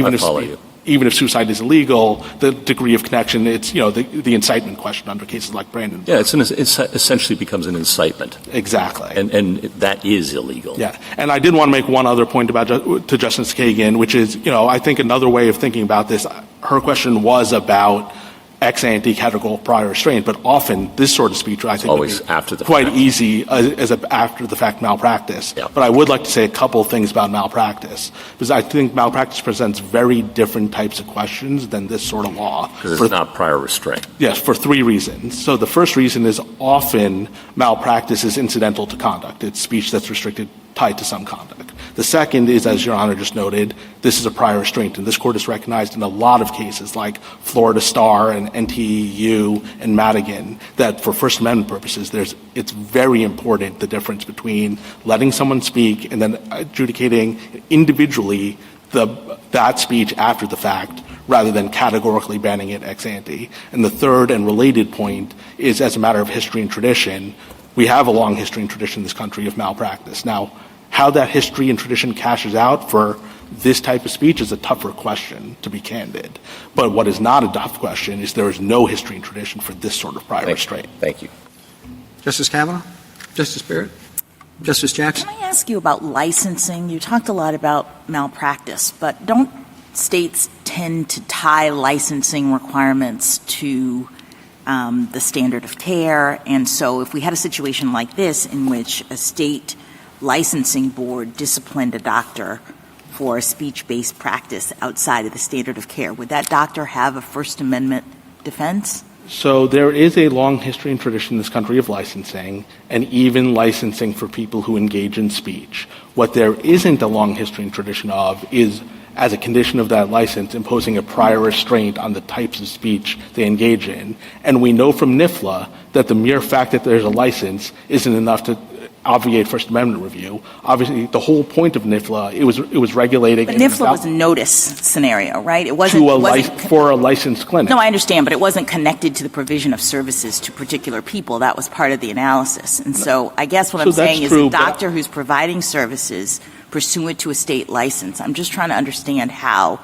even if suicide is illegal, the degree of connection, it's, the incitement question under cases like Brandon. Yeah, it essentially becomes an incitement. Exactly. And that is illegal. Yeah. And I did want to make one other point to Justice Kagan, which is, I think another way of thinking about this, her question was about ex ante categorical prior restraint, but often this sort of speech, I think, always after the quite fact. Easy as an after-the-fact malpractice. Yeah. But I would like to say a couple of things about malpractice, because I think malpractice presents very different types of questions than this sort of law. Because it's not prior restraint. Yes, for three reasons. So the first reason is often malpractice is incidental to conduct. It's speech that's restricted, tied to some conduct. The second is, as Your Honor just noted, this is a prior restraint, and this Court has recognized in a lot of cases like Florida Star and NTU and Madigan that for First Amendment purposes, it's very important the difference between letting someone speak and then adjudicating individually that speech after the fact rather than categorically banning it ex ante. And the third and related point is, as a matter of history and tradition, we have a long history and tradition in this country of malpractice. Now, how that history and tradition cashes out for this type of speech is a tougher question, to be candid. But what is not a tough question is there is no history and tradition for this sort of prior restraint. Thank you. Justice Kavanaugh? Justice Barrett? Justice Jackson? Can I ask you about licensing? You talked a lot about malpractice, but don't states tend to tie licensing requirements to the standard of care? And so if we had a situation like this in which a state licensing board disciplined a doctor for a speech-based practice outside of the standard of care, would that doctor have a First Amendment defense? So there is a long history and tradition in this country of licensing, and even licensing for people who engage in speech. What there isn't a long history and tradition of is, as a condition of that license, imposing a prior restraint on the types of speech they engage in. And we know from NIFLA that the mere fact that there's a license isn't enough to obviate First Amendment review. Obviously, the whole point of NIFLA, it was regulating. But NIFLA was a notice scenario, right? It wasn't for a licensed clinic. No, I understand, but it wasn't connected to the provision of services to particular people. That was part of the analysis. And so I guess what I'm saying is a doctor who's providing services pursuant to a state license, I'm just trying to understand how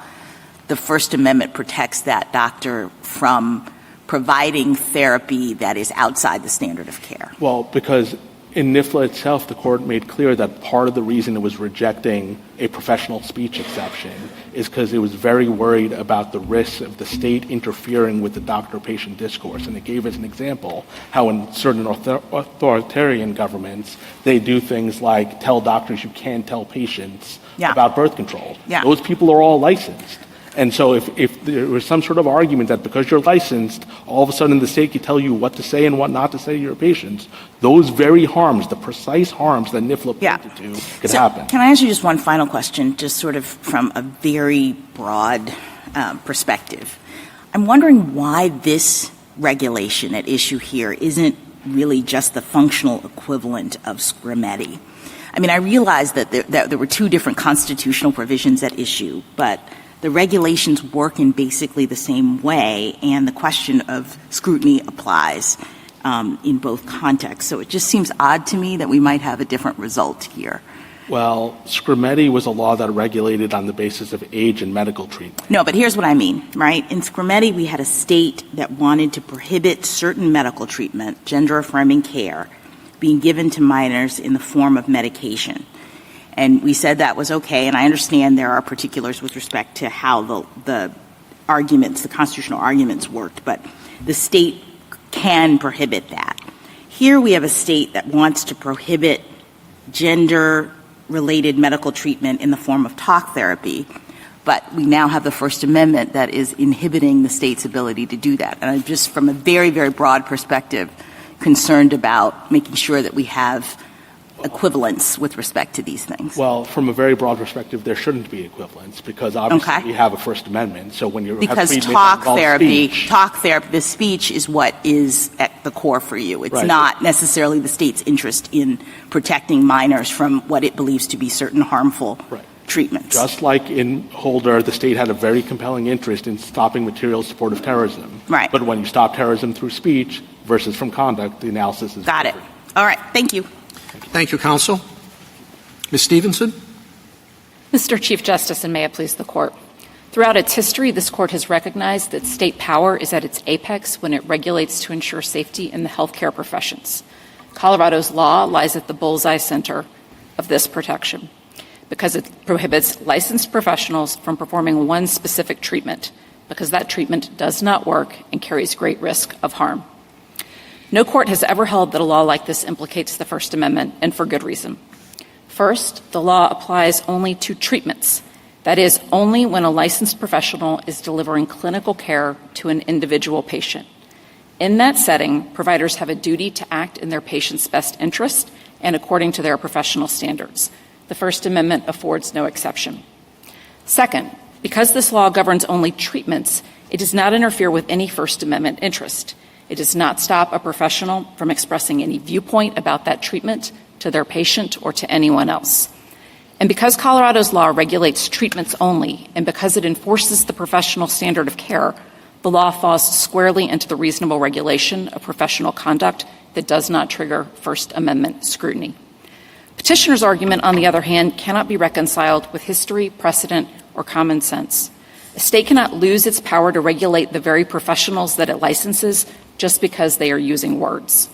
the First Amendment protects that doctor from providing therapy that is outside the standard of care. Well, because in NIFLA itself, the Court made clear that part of the reason it was rejecting a professional speech exception is because it was very worried about the risks of the state interfering with the doctor-patient discourse. And it gave as an example how in certain authoritarian governments, they do things like tell doctors you can't tell patients about birth control. Yeah. Those people are all licensed. And so if there was some sort of argument that because you're licensed, all of a sudden the state can tell you what to say and what not to say to your patients, those very harms, the precise harms that NIFLA pointed to, could happen. Can I ask you just one final question, just sort of from a very broad perspective? I'm wondering why this regulation at issue here isn't really just the functional equivalent of scrimetti. I mean, I realize that there were two different constitutional provisions at issue, but the regulations work in basically the same way, and the question of scrutiny applies in both contexts. So it just seems odd to me that we might have a different result here. Well, scrimetti was a law that regulated on the basis of age and medical treatment. No, but here's what I mean, right? In scrimetti, we had a state that wanted to prohibit certain medical treatment, gender-affirming care, being given to minors in the form of medication. And we said that was okay, and I understand there are particulars with respect to how the arguments, the constitutional arguments worked, but the state can prohibit that. Here we have a state that wants to prohibit gender-related medical treatment in the form of talk therapy, but we now have the First Amendment that is inhibiting the state's ability to do that. And I'm just, from a very, very broad perspective, concerned about making sure that we have equivalence with respect to these things? Well, from a very broad perspective, there shouldn't be equivalence because obviously we have a First Amendment. So when you because have talk therapy, the speech is what is at the core for you. It's not necessarily the state's interest in protecting minors from what it believes to be certain harmful treatments. Just like in Holder, the state had a very compelling interest in stopping material support of terrorism. Right. But when you stop terrorism through speech versus from conduct, the analysis is Got different. it. All right. Thank you. Thank you, counsel. Ms. Stevenson? Mr. Chief Justice, and may it please the Court. Throughout its history, this Court has recognized that state power is at its apex when it regulates to ensure safety in the healthcare professions. Colorado's law lies at the bullseye center of this protection because it prohibits licensed professionals from performing one specific treatment because that treatment does not work and carries great risk of harm. No court has ever held that a law like this implicates the First Amendment, and for good reason. First, the law applies only to treatments. That is, only when a licensed professional is delivering clinical care to an individual patient. In that setting, providers have a duty to act in their patient's best interest and according to their professional standards. The First Amendment affords no exception. Second, because this law governs only treatments, it does not interfere with any First Amendment interest. It does not stop a professional from expressing any viewpoint about that treatment to their patient or to anyone else. And because Colorado's law regulates treatments only, and because it enforces the professional standard of care, the law falls squarely into the reasonable regulation of professional conduct that does not trigger First Amendment scrutiny. Petitioner's argument, on the other hand, cannot be reconciled with history, precedent, or common sense. A state cannot lose its power to regulate the very professionals that it licenses just because they are using words.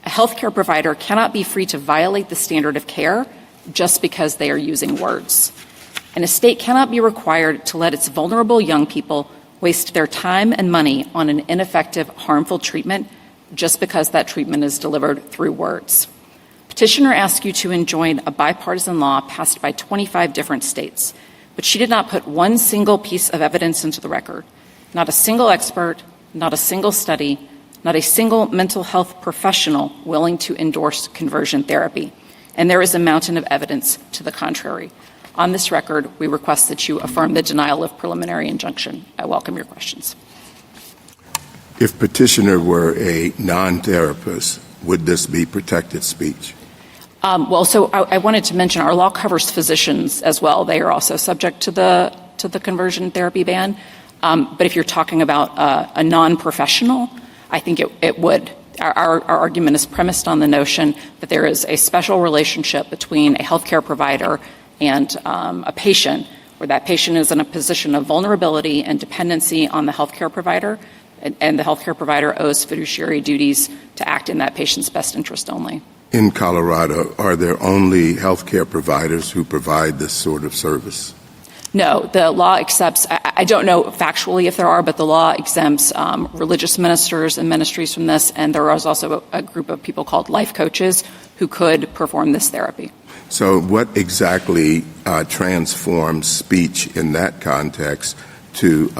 A healthcare provider cannot be free to violate the standard of care just because they are using words. And a state cannot be required to let its vulnerable young people waste their time and money on an ineffective, harmful treatment just because that treatment is delivered through words. Petitioner asked you to enjoin a bipartisan law passed by 25 different states, but she did not put one single piece of evidence into the record. Not a single expert, not a single study, not a single mental health professional willing to endorse conversion therapy. And there is a mountain of evidence to the contrary. On this record, we request that you affirm the denial of preliminary injunction. I welcome your questions. If petitioner were a non-therapist, would this be protected speech? So I wanted to mention our law covers physicians as well. They are also subject to the conversion therapy ban. But if you're talking about a non-professional, I think it would. Our argument is premised on the notion that there is a special relationship between a healthcare provider and a patient, where that patient is in a position of vulnerability and dependency on the healthcare provider, and the healthcare provider owes fiduciary duties to act in that patient's best interest only. In Colorado, are there only healthcare providers who provide this sort of service? No, the law accepts, I don't know factually if there are, but the law exempts religious ministers and ministries from this, and there is also a group of people called life coaches who could perform this therapy. So what exactly transforms speech in that context to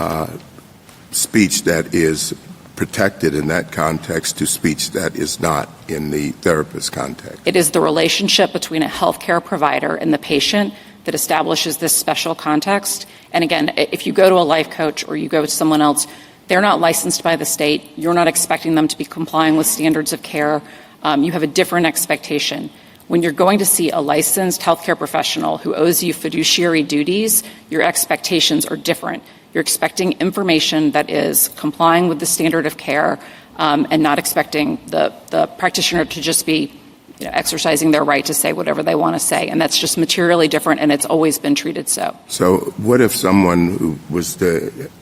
speech that is protected in that context to speech that is not in the therapist context? It is the relationship between a healthcare provider and the patient that establishes this special context. And again, if you go to a life coach or you go to someone else, they're not licensed by the state. You're not expecting them to be complying with standards of care. You have a different expectation. When you're going to see a licensed healthcare professional who owes you fiduciary duties, your expectations are different. You're expecting information that is complying with the standard of care and not expecting the practitioner to just be exercising their right to say whatever they want to say. And that's just materially different, and it's always been treated so. So what if someone who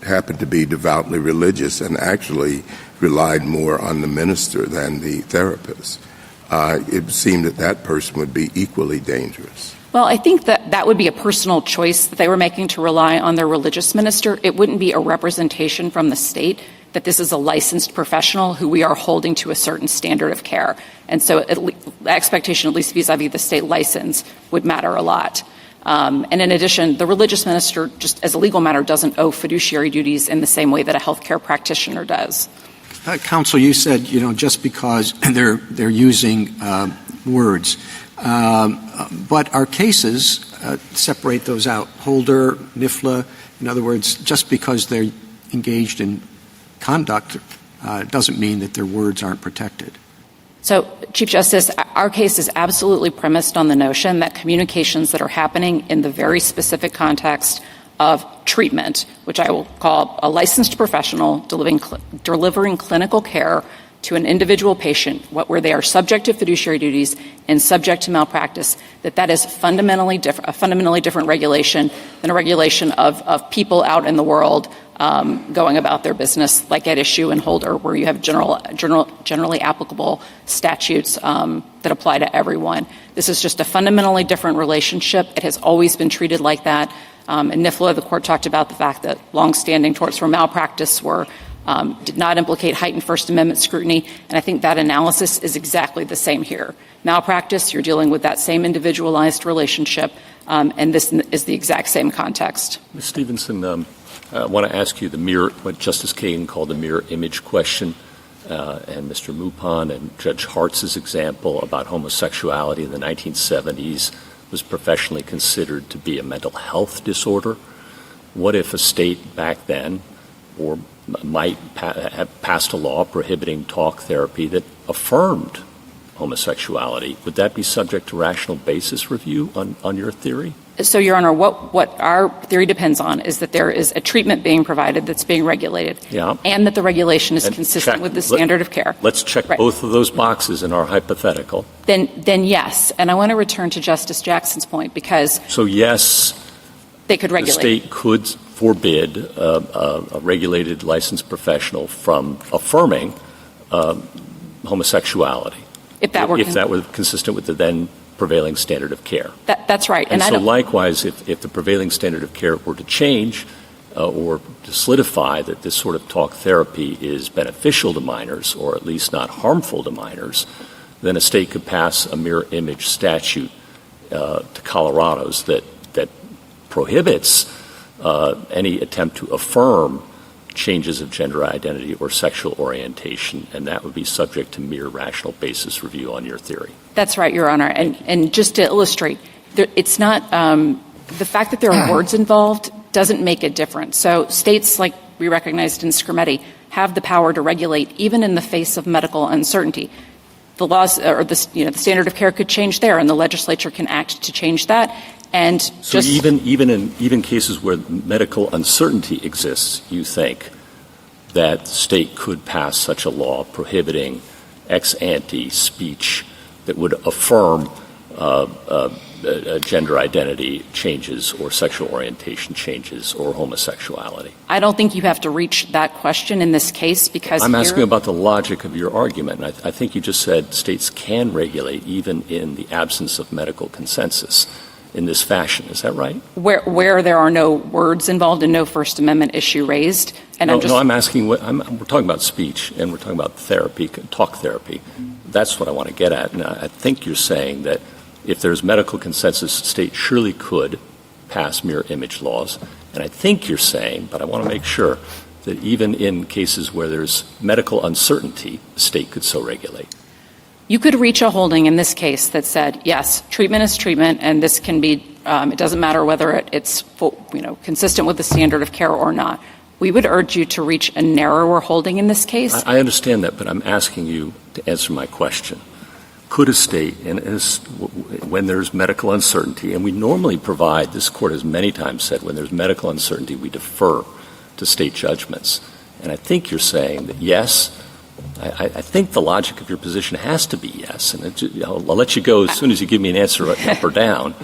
happened to be devoutly religious and actually relied more on the minister than the therapist? It seemed that person would be equally dangerous. Well, I think that would be a personal choice that they were making to rely on their religious minister. It wouldn't be a representation from the state that this is a licensed professional who we are holding to a certain standard of care. And so the expectation, at least vis-a-vis the state license, would matter a lot. And in addition, the religious minister, just as a legal matter, doesn't owe fiduciary duties in the same way that a healthcare practitioner does. Counsel, you said, just because they're using words. But our cases separate those out. Holder, NIFLA, in other words, just because they're engaged in conduct doesn't mean that their words aren't protected. So, Chief Justice, our case is absolutely premised on the notion that communications that are happening in the very specific context of treatment, which I will call a licensed professional delivering clinical care to an individual patient, where they are subject to fiduciary duties and subject to malpractice, that is a fundamentally different regulation than a regulation of people out in the world going about their business, like at issue in Holder, where you have generally applicable statutes that apply to everyone. This is just a fundamentally different relationship. It has always been treated like that. In NIFLA, the court talked about the fact that longstanding torts for malpractice did not implicate heightened First Amendment scrutiny, and I think that analysis is exactly the same here. Malpractice, you're dealing with that same individualized relationship, and this is the exact same context. Ms. Stevenson, I want to ask you what Justice Kagan called the mirror image question, and Mr. Mupon and Judge Hartz's example about homosexuality in the 1970s was professionally considered to be a mental health disorder. What if a state back then might have passed a law prohibiting talk therapy that affirmed homosexuality? Would that be subject to rational basis review on your theory? So, Your Honor, what our theory depends on is that there is a treatment being provided that's being regulated, and that the regulation is consistent with the standard of care. Let's check both of those boxes in our hypothetical. Then yes, and I want to return to Justice Jackson's point because so yes, they could regulate. The state could forbid a regulated licensed professional from affirming homosexuality if that were consistent with the then prevailing standard of care. That's right. And so likewise, if the prevailing standard of care were to change or to solidify that this sort of talk therapy is beneficial to minors or at least not harmful to minors, then a state could pass a mirror image statute to Colorado's that prohibits any attempt to affirm changes of gender identity or sexual orientation, and that would be subject to mere rational basis review on your theory. That's right, Your Honor. And just to illustrate, it's not the fact that there are words involved doesn't make a difference. So states, like we recognized in Scrimeti, have the power to regulate even in the face of medical uncertainty. The laws or the standard of care could change there, and the legislature can act to change that. And so even in cases where medical uncertainty exists, you think that the state could pass such a law prohibiting ex ante speech that would affirm gender identity changes or sexual orientation changes or homosexuality? I don't think you have to reach that question in this case because I'm asking about the logic of your argument. And I think you just said states can regulate even in the absence of medical consensus in this fashion. Is that right? Where there are no words involved and no First Amendment issue raised. And I'm asking we're talking about speech and we're talking about therapy, talk therapy. That's what I want to get at. And I think you're saying that if there's medical consensus, states surely could pass mirror image laws. And I think you're saying, but I want to make sure, that even in cases where there's medical uncertainty, the state could so regulate. You could reach a holding in this case that said, yes, treatment is treatment, and this can be, it doesn't matter whether it's consistent with the standard of care or not. We would urge you to reach a narrower holding in this case. I understand that, but I'm asking you to answer my question. Could a state, when there's medical uncertainty, and we normally provide, this Court has many times said, when there's medical uncertainty, we defer to state judgments. And I think you're saying that yes, I think the logic of your position has to be yes, and I'll let you go as soon as you give me an answer up or down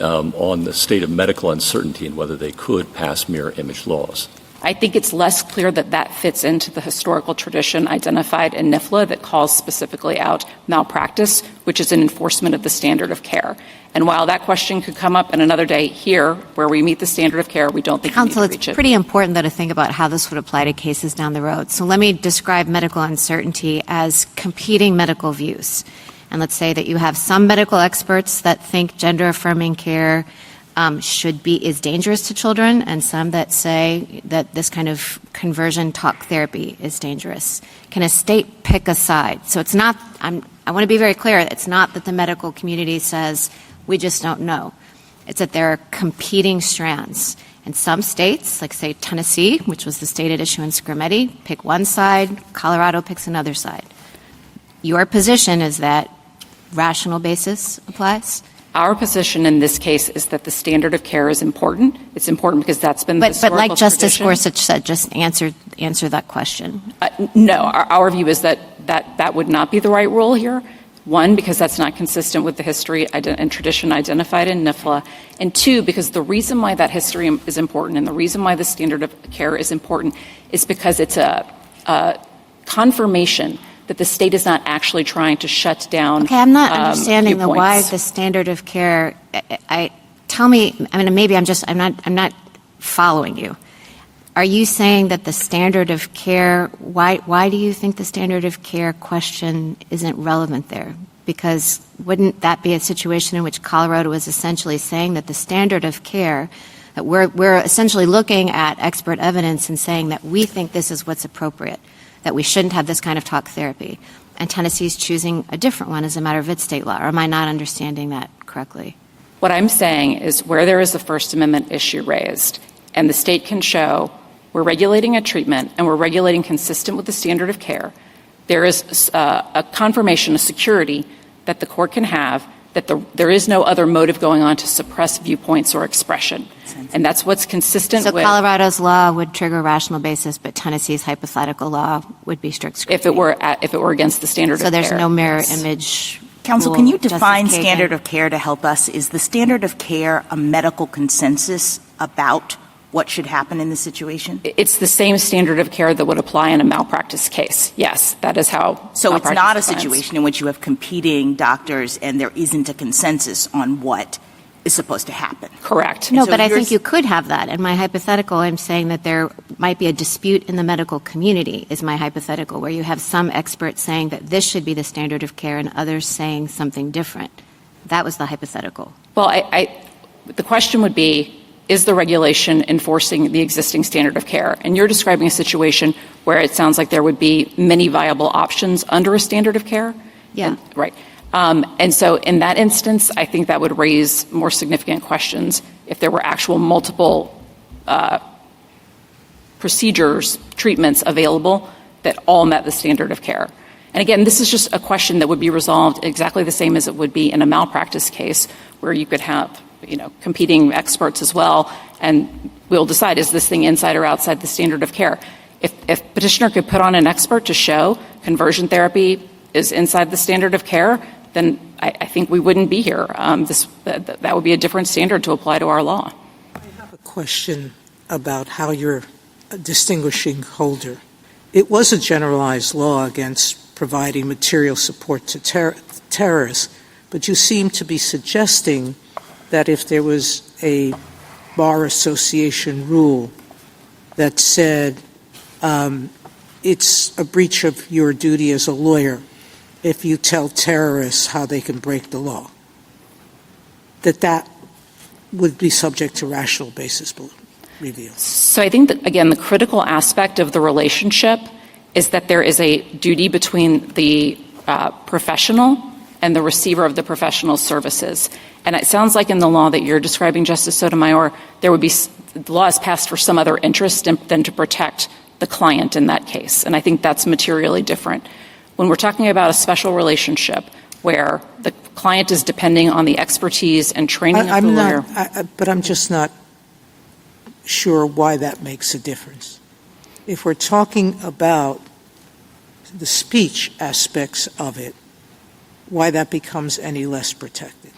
on the state of medical uncertainty and whether they could pass mirror image laws. I think it's less clear that fits into the historical tradition identified in NIFLA that calls specifically out malpractice, which is an enforcement of the standard of care. And while that question could come up in another day here, where we meet the standard of care, we don't think Counsel, we need to reach it. It's pretty important, though, to think about how this would apply to cases down the road. So let me describe medical uncertainty as competing medical views. And let's say that you have some medical experts that think gender-affirming care is dangerous to children, and some that say that this kind of conversion talk therapy is dangerous. Can a state pick a side? So it's not, I want to be very clear. It's not that the medical community says, we just don't know. It's that there are competing strands. And some states, like say Tennessee, which was the state at issue in Scrimeti, pick one side, Colorado picks another side. Your position is that rational basis applies? Our position in this case is that the standard of care is important. It's important because that's been the historical But like Justice tradition. Gorsuch said, just answer that question. No, our view is that would not be the right rule here. One, because that's not consistent with the history and tradition identified in NIFLA. And two, because the reason why that history is important and the reason why the standard of care is important is because it's a confirmation that the state is not actually trying to shut down. Okay, I'm not understanding the why viewpoints. the standard of care. Tell me. I mean, maybe I'm not following you. Are you saying that the standard of care? Why do you think the standard of care question isn't relevant there? Because wouldn't that be a situation in which Colorado is essentially saying that the standard of care, that we're essentially looking at expert evidence and saying that we think this is what's appropriate, that we shouldn't have this kind of talk therapy, and Tennessee's choosing a different one as a matter of its state law? Or am I not understanding that correctly? What I'm saying is where there is a First Amendment issue raised and the state can show we're regulating a treatment and we're regulating consistent with the standard of care, there is a confirmation, a security that the court can have that there is no other motive going on to suppress viewpoints or expression. And that's what's consistent with... So Colorado's law would trigger rational basis, but Tennessee's hypothetical law would be strict scrutiny. If it were against the standard of care. So there's no mirror image. Counsel, can you define standard of care to help us? Is the standard of care a medical consensus about what should happen in the situation? It's the same standard of care that would apply in a malpractice case. Yes, that is how. So it's not a situation in which you have competing doctors and there isn't a consensus on what is supposed to happen. Correct. No, but I think you could have that. In my hypothetical, I'm saying that there might be a dispute in the medical community, is my hypothetical, where you have some experts saying that this should be the standard of care and others saying something different. That was the hypothetical. Well, the question would be, is the regulation enforcing the existing standard of care? And you're describing a situation where it sounds like there would be many viable options under a standard of care? Yeah. Right. And so in that instance, I think that would raise more significant questions if there were actual multiple procedures, treatments available that all met the standard of care. And again, this is just a question that would be resolved exactly the same as it would be in a malpractice case where you could have competing experts as well, and we'll decide, is this thing inside or outside the standard of care? If petitioner could put on an expert to show conversion therapy is inside the standard of care, then I think we wouldn't be here. That would be a different standard to apply to our law. I have a question about how you're distinguishing Holder. It was a generalized law against providing material support to terrorists, but you seem to be suggesting that if there was a bar association rule that said it's a breach of your duty as a lawyer if you tell terrorists how they can break the law, that would be subject to rational basis review. So I think that, again, the critical aspect of the relationship is that there is a duty between the professional and the receiver of the professional services. And it sounds like in the law that you're describing, Justice Sotomayor, there would be the law is passed for some other interest than to protect the client in that case. And I think that's materially different. When we're talking about a special relationship where the client is depending on the expertise and training of the lawyer. But I'm just not sure why that makes a difference. If we're talking about the speech aspects of it, why that becomes any less protected.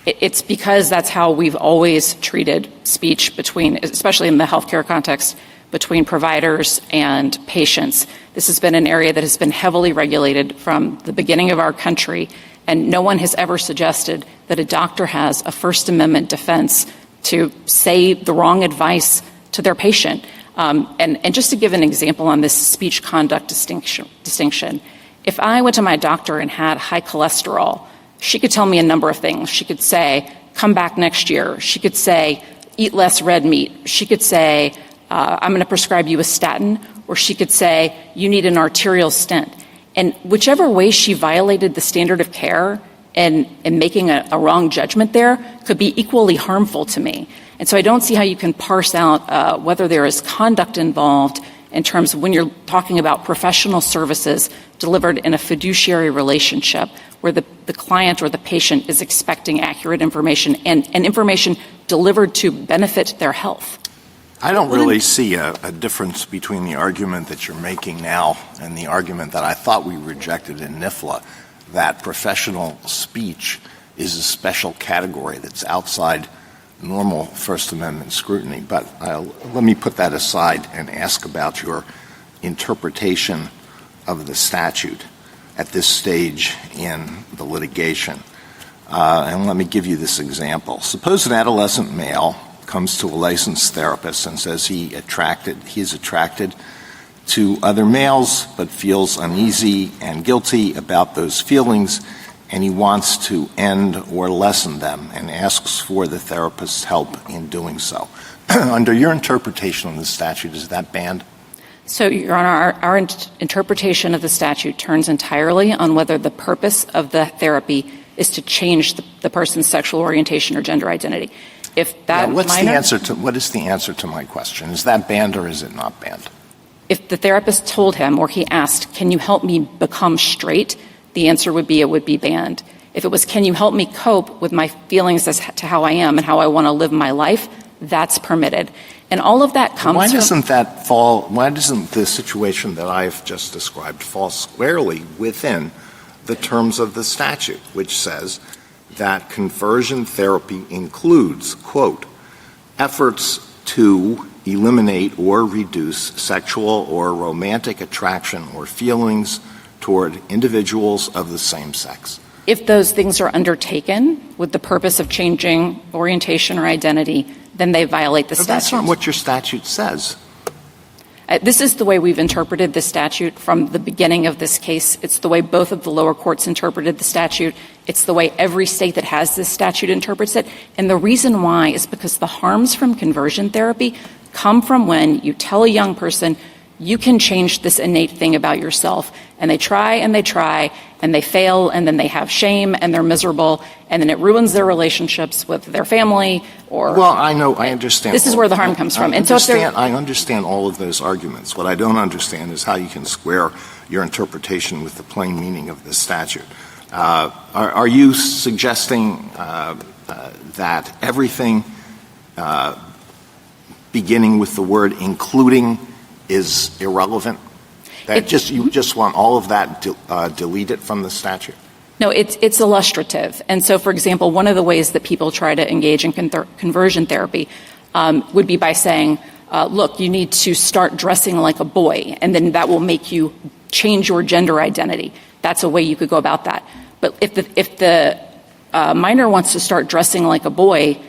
It's because that's how we've always treated speech between, especially in the healthcare context, between providers and patients. This has been an area that has been heavily regulated from the beginning of our country, and no one has ever suggested that a doctor has a First Amendment defense to say the wrong advice to their patient. And just to give an example on this speech conduct distinction, if I went to my doctor and had high cholesterol, she could tell me a number of things. She could say, come back next year. She could say, eat less red meat. She could say, I'm going to prescribe you a statin. Or she could say, you need an arterial stent. And whichever way she violated the standard of care and making a wrong judgment there could be equally harmful to me. And so I don't see how you can parse out whether there is conduct involved in terms of when you're talking about professional services delivered in a fiduciary relationship where the client or the patient is expecting accurate information and information delivered to benefit their health. I don't really see a difference between the argument that you're making now and the argument that I thought we rejected in NIFLA, that professional speech is a special category that's outside normal First Amendment scrutiny. But let me put that aside and ask about your interpretation of the statute at this stage in the litigation. And let me give you this example. Suppose an adolescent male comes to a licensed therapist and says he is attracted to other males but feels uneasy and guilty about those feelings, and he wants to end or lessen them and asks for the therapist's help in doing so. Under your interpretation of the statute, is that banned? So, Your Honor, our interpretation of the statute turns entirely on whether the purpose of the therapy is to change the person's sexual orientation or gender identity. If that what is the answer to my question? Is that banned or is it not banned? If the therapist told him or he asked, can you help me become straight, the answer would be it would be banned. If it was, can you help me cope with my feelings as to how I am and how I want to live my life, that's permitted. And all of that comes why doesn't the situation that I've just described fall squarely within the terms of the statute, which says that conversion therapy includes, quote, efforts to eliminate or reduce sexual or romantic attraction or feelings toward individuals of the same sex? If those things are undertaken with the purpose of changing orientation or identity, then they violate the statute. That's not what your statute says. This is the way we've interpreted the statute from the beginning of this case. It's the way both of the lower courts interpreted the statute. It's the way every state that has this statute interprets it. And the reason why is because the harms from conversion therapy come from when you tell a young person, you can change this innate thing about yourself. And they try and they try and they fail and then they have shame and they're miserable and then it ruins their relationships with their family or... Well, I understand. This is where the harm comes from. I understand all of those arguments. What I don't understand is how you can square your interpretation with the plain meaning of this statute. Are you suggesting that everything beginning with the word including is irrelevant? You just want all of that deleted from the statute? No, it's illustrative. And so, for example, one of the ways that people try to engage in conversion therapy would be by saying, look, you need to start dressing like a boy, and then that will make you change your gender identity. That's a way you could go about that. But if the minor wants to start dressing like a boy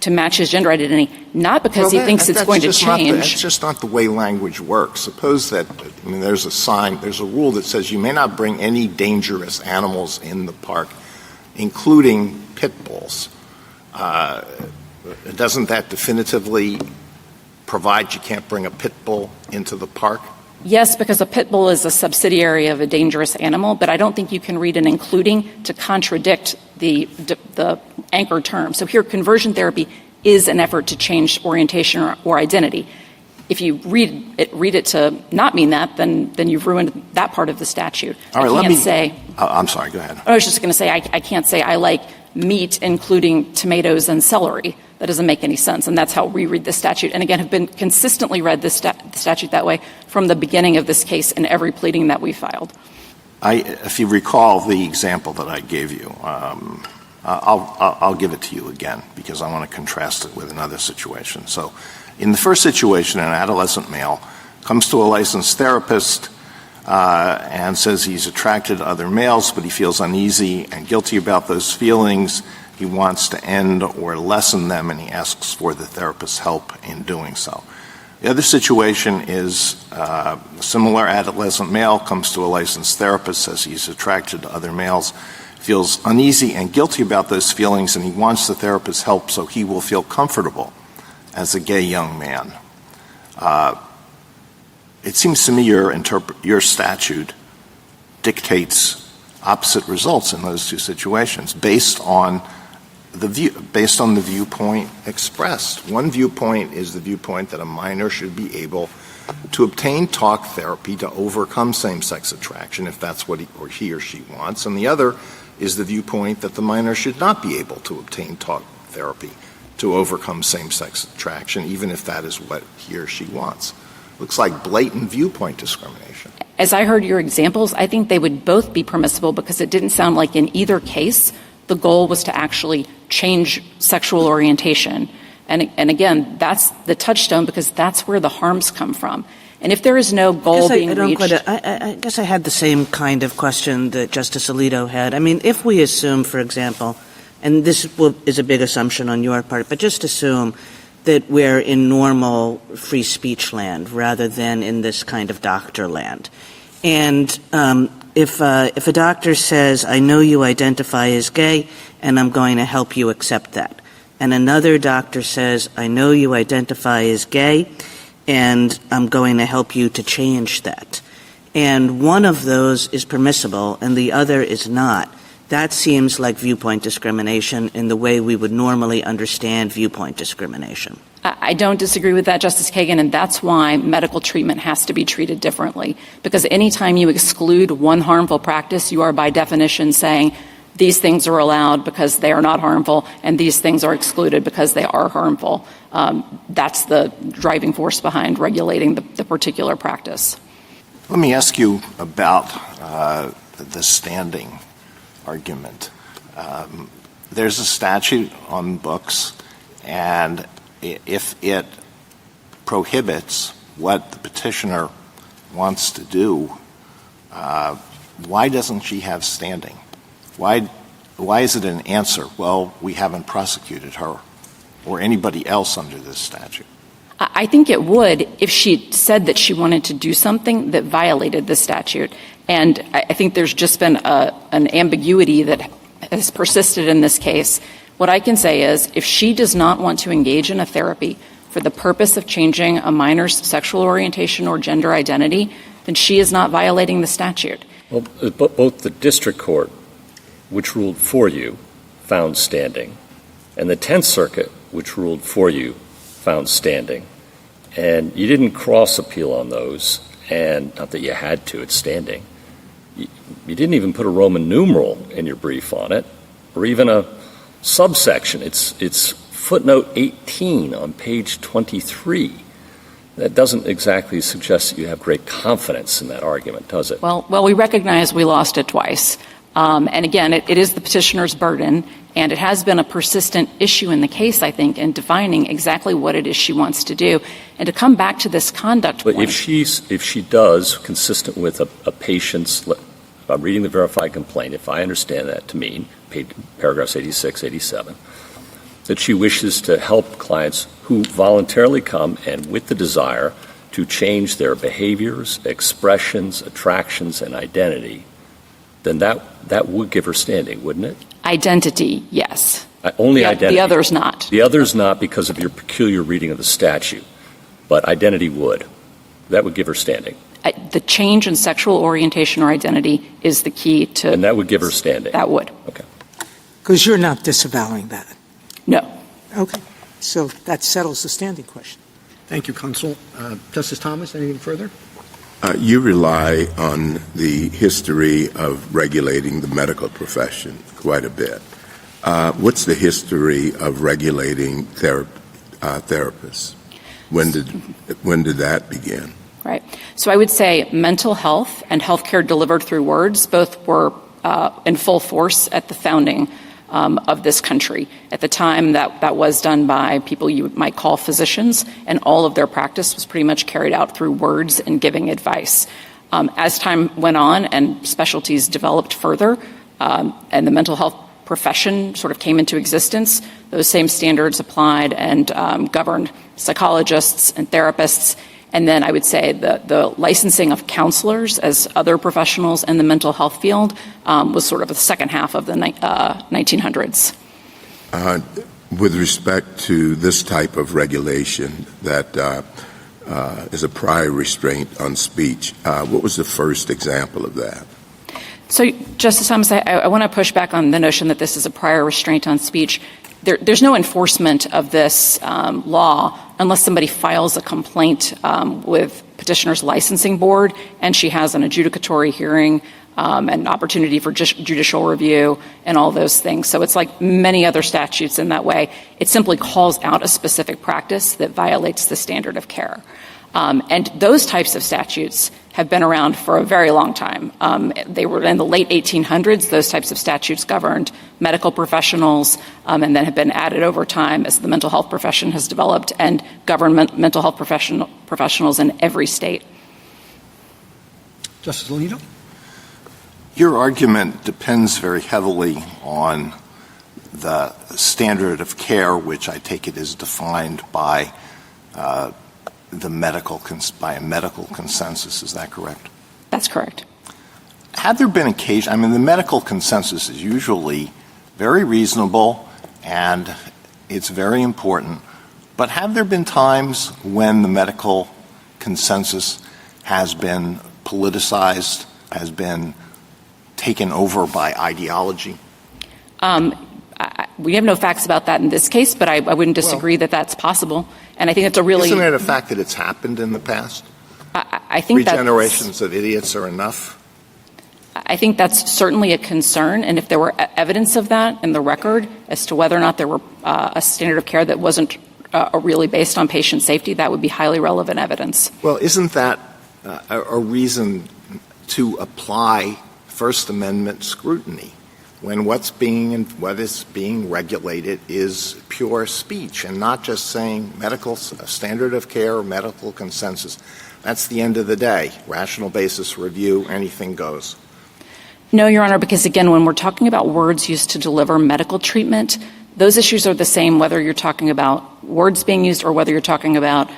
to match his gender identity, not because he thinks it's going to change. That's just not the way language works. Suppose that there's a rule that says you may not bring any dangerous animals in the park, including pit bulls. Doesn't that definitively provide you can't bring a pit bull into the park? Yes, because a pit bull is a subsidiary of a dangerous animal, but I don't think you can read an including to contradict the anchor term. So here, conversion therapy is an effort to change orientation or identity. If you read it to not mean that, then you've ruined that part of the statute. All right, I'm sorry, go ahead. I was just going to say, I can't say I like meat, including tomatoes and celery. That doesn't make any sense, and that's how we read the statute. And again, have been consistently read the statute that way from the beginning of this case in every pleading that we filed. If you recall the example that I gave you, I'll give it to you again because I want to contrast it with another situation. So in the first situation, an adolescent male comes to a licensed therapist and says he's attracted to other males, but he feels uneasy and guilty about those feelings. He wants to end or lessen them, and he asks for the therapist's help in doing so. The other situation is a similar adolescent male comes to a licensed therapist, says he's attracted to other males, feels uneasy and guilty about those feelings, and he wants the therapist's help so he will feel comfortable as a gay young man. It seems to me your statute dictates opposite results in those two situations based on the viewpoint expressed. One viewpoint is the viewpoint that a minor should be able to obtain talk therapy to overcome same-sex attraction if that's what he or she wants, and the other is the viewpoint that the minor should not be able to obtain talk therapy to overcome same-sex attraction, even if that is what he or she wants. Looks like blatant viewpoint discrimination. As I heard your examples, I think they would both be permissible because it didn't sound like in either case the goal was to actually change sexual orientation. And again, that's the touchstone because that's where the harms come from. And if there is no goal being reached... I guess I had the same kind of question that Justice Alito had. I mean, if we assume, for example, and this is a big assumption on your part, but just assume that we're in normal free speech land rather than in this kind of doctor land. And if a doctor says, I know you identify as gay, and I'm going to help you accept that, and another doctor says, I know you identify as gay, and I'm going to help you to change that, and one of those is permissible and the other is not, that seems like viewpoint discrimination in the way we would normally understand viewpoint discrimination. I don't disagree with that, Justice Kagan, and that's why medical treatment has to be treated differently. Because anytime you exclude one harmful practice, you are by definition saying these things are allowed because they are not harmful, and these things are excluded because they are harmful. That's the driving force behind regulating the particular practice. Let me ask you about the standing argument. There's a statute on books, and if it prohibits what the petitioner wants to do, why doesn't she have standing? Why is it an answer? Well, we haven't prosecuted her or anybody else under this statute. I think it would if she said that she wanted to do something that violated the statute. And I think there's just been an ambiguity that has persisted in this case. What I can say is if she does not want to engage in a therapy for the purpose of changing a minor's sexual orientation or gender identity, then she is not violating the statute. Well, both the district court, which ruled for you, found standing, and the 10th Circuit, which ruled for you, found standing. And you didn't cross-appeal on those, and not that you had to, it's standing. You didn't even put a Roman numeral in your brief on it, or even a subsection. It's footnote 18 on page 23. That doesn't exactly suggest that you have great confidence in that argument, does it? Well, we recognize we lost it twice. And again, it is the petitioner's burden, and it has been a persistent issue in the case, I think, in defining exactly what it is she wants to do. And to come back to this conduct But point. if she does, consistent with a patient's, I'm reading the verified complaint, if I understand that to mean, paragraphs 86, 87, that she wishes to help clients who voluntarily come and with the desire to change their behaviors, expressions, attractions, and identity, then that would give her standing, wouldn't it? Identity, yes. Only identity. The others not. The others not because of your peculiar reading of the statute, but identity would. That would give her standing. The change in sexual orientation or identity is the key to... And that would give her standing. That would. Okay. Because you're not disavowing that. No. Okay. So that settles the standing question. Thank you, Counsel. Justice Thomas, anything further? You rely on the history of regulating the medical profession quite a bit. What's the history of regulating therapists? When did that begin? Right. So I would say mental health and healthcare delivered through words both were in full force at the founding of this country. At the time, that was done by people you might call physicians, and all of their practice was pretty much carried out through words and giving advice. As time went on and specialties developed further, and the mental health profession sort of came into existence, those same standards applied and governed psychologists and therapists. And then I would say the licensing of counselors as other professionals in the mental health field was sort of the second half of the 1900s. With respect to this type of regulation that is a prior restraint on speech, what was the first example of that? So, Justice Thomas, I want to push back on the notion that this is a prior restraint on speech. There's no enforcement of this law unless somebody files a complaint with petitioner's licensing board and she has an adjudicatory hearing and opportunity for judicial review and all those things. So it's like many other statutes in that way. It simply calls out a specific practice that violates the standard of care. And those types of statutes have been around for a very long time. They were in the late 1800s. Those types of statutes governed medical professionals and then have been added over time as the mental health profession has developed and govern mental health professionals in every state. Justice Alito? Your argument depends very heavily on the standard of care, which I take it is defined by a medical consensus. Is that correct? That's correct. Have there been occasions, the medical consensus is usually very reasonable and it's very important, but have there been times when the medical consensus has been politicized, has been taken over by ideology? We have no facts about that in this case, but I wouldn't disagree that that's possible. And I think it's a really... Isn't it a fact that it's happened in the past? I think 3 generations of idiots are enough? I think that's certainly a concern. And if there were evidence of that in the record as to whether or not there were a standard of care that wasn't really based on patient safety, that would be highly relevant evidence. Well, isn't that a reason to apply First Amendment scrutiny when what is being regulated is pure speech and not just saying medical standard of care or medical consensus? That's the end of the day. Rational basis review, anything goes. No, Your Honor, because again, when we're talking about words used to deliver medical treatment, those issues are the same whether you're talking about words being used or whether you're talking about